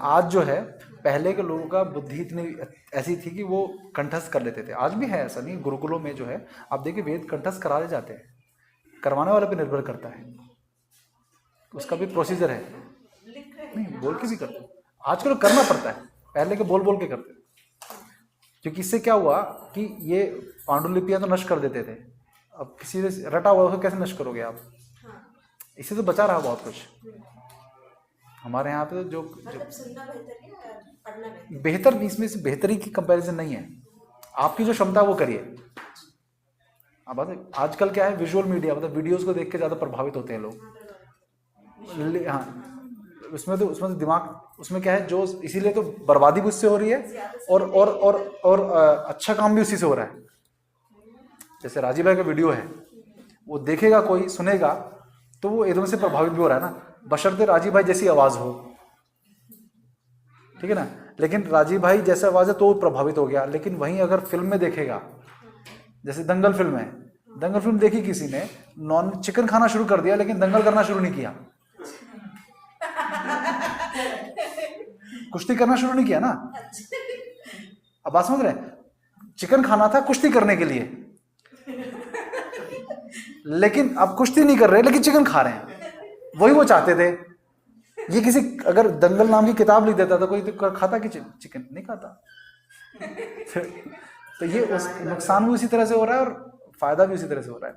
आज जो है, पहले के लोगों का बुद्धि इतनी ऐसी थी कि वो कंठस्थ कर लेते थे, आज भी है ऐसा नहीं। गुरुकुलों में जो है आप देखिए वेद कंठस्थ करा ले जाते हैं, करवाने वाले पे निर्भर करता है, उसका भी प्रोसीजर है। नहीं, बोल के भी करते हैं, आज के लोग करना पड़ता है, पहले के बोल के करते हैं। क्योंकि इससे क्या हुआ कि ये पांडुलिपियां तो नष्ट कर देते थे, अब किसी ने रटा हुआ उसको कैसे नष्ट करोगे आप? हाँ इससे तो बचा रहा बहुत कुछ हमारे यहाँ पे। तो जो मतलब सुनना बेहतर है या पढ़ना बेहतर? बेहतर, इसमें से बेहतरी की कंपैरिजन नहीं है, आपकी जो क्षमता है वो करिए। अब आजकल क्या है, विजुअल मीडिया, मतलब वीडियोस को देख के ज़्यादा प्रभावित होते हैं लोग। हाँ, उसमें तो दिमाग, उसमें क्या है, जो इसीलिए तो बर्बादी भी उससे हो रही है और अच्छा काम भी उसी से हो रहा है। जैसे राजीव भाई का वीडियो है, वो देखेगा कोई, सुनेगा तो वो एकदम से प्रभावित भी हो रहा है ना, बशर्ते राजीव भाई जैसी आवाज़ हो, ठीक है ना। लेकिन राजीव भाई जैसा आवाज़ है तो वो प्रभावित हो गया। लेकिन वहीं अगर फिल्म में देखेगा, जैसे दंगल फिल्म है, दंगल फिल्म देखी किसी ने, नॉन चिकन खाना शुरू कर दिया लेकिन दंगल करना शुरू नहीं किया, कुश्ती करना शुरू नहीं किया ना। अब बात समझ रहे हैं, चिकन खाना था कुश्ती करने के लिए, लेकिन अब कुश्ती नहीं कर रहे लेकिन चिकन खा रहे हैं, वही वो चाहते थे। ये किसी, अगर दंगल नाम की किताब लिख देता तो कोई तो खाता कि चिकन नहीं खाता। तो ये नुकसान भी उसी तरह से हो रहा है और फायदा भी उसी तरह से हो रहा है,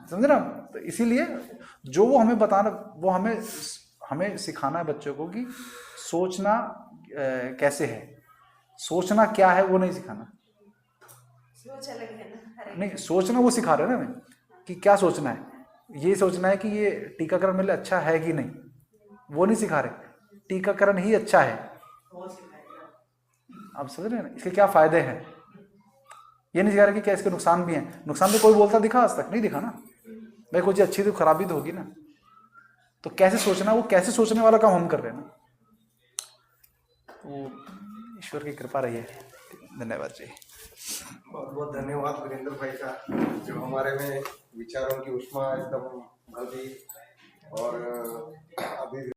समझे ना। तो इसीलिए जो वो हमें बताना, वो हमें सिखाना है बच्चों को कि सोचना कैसे है, सोचना क्या है वो नहीं सिखाना। सोच अलग है ना, हर एक नहीं, सोचना वो सिखा रहे हैं ना हमें कि क्या सोचना है। ये सोचना है कि ये टीकाकरण मेरे लिए अच्छा है कि नहीं, वो नहीं सिखा रहे। टीकाकरण ही अच्छा है, आप समझ रहे हैं ना, इसके क्या फायदे हैं, ये नहीं सिखा रहे कि क्या इसके नुकसान भी हैं। नुकसान तो कोई बोलता दिखा आज तक नहीं दिखा ना भाई, कुछ अच्छी तो खराबी तो होगी ना। तो कैसे सोचना, वो कैसे सोचने वाला काम हम कर रहे हैं ना। तो ईश्वर की कृपा रही है। धन्यवाद जी। बहुत बहुत धन्यवाद वीरेंद्र भाई का, जो हमारे में विचारों की ऊष्मा एकदम भर दी और अभी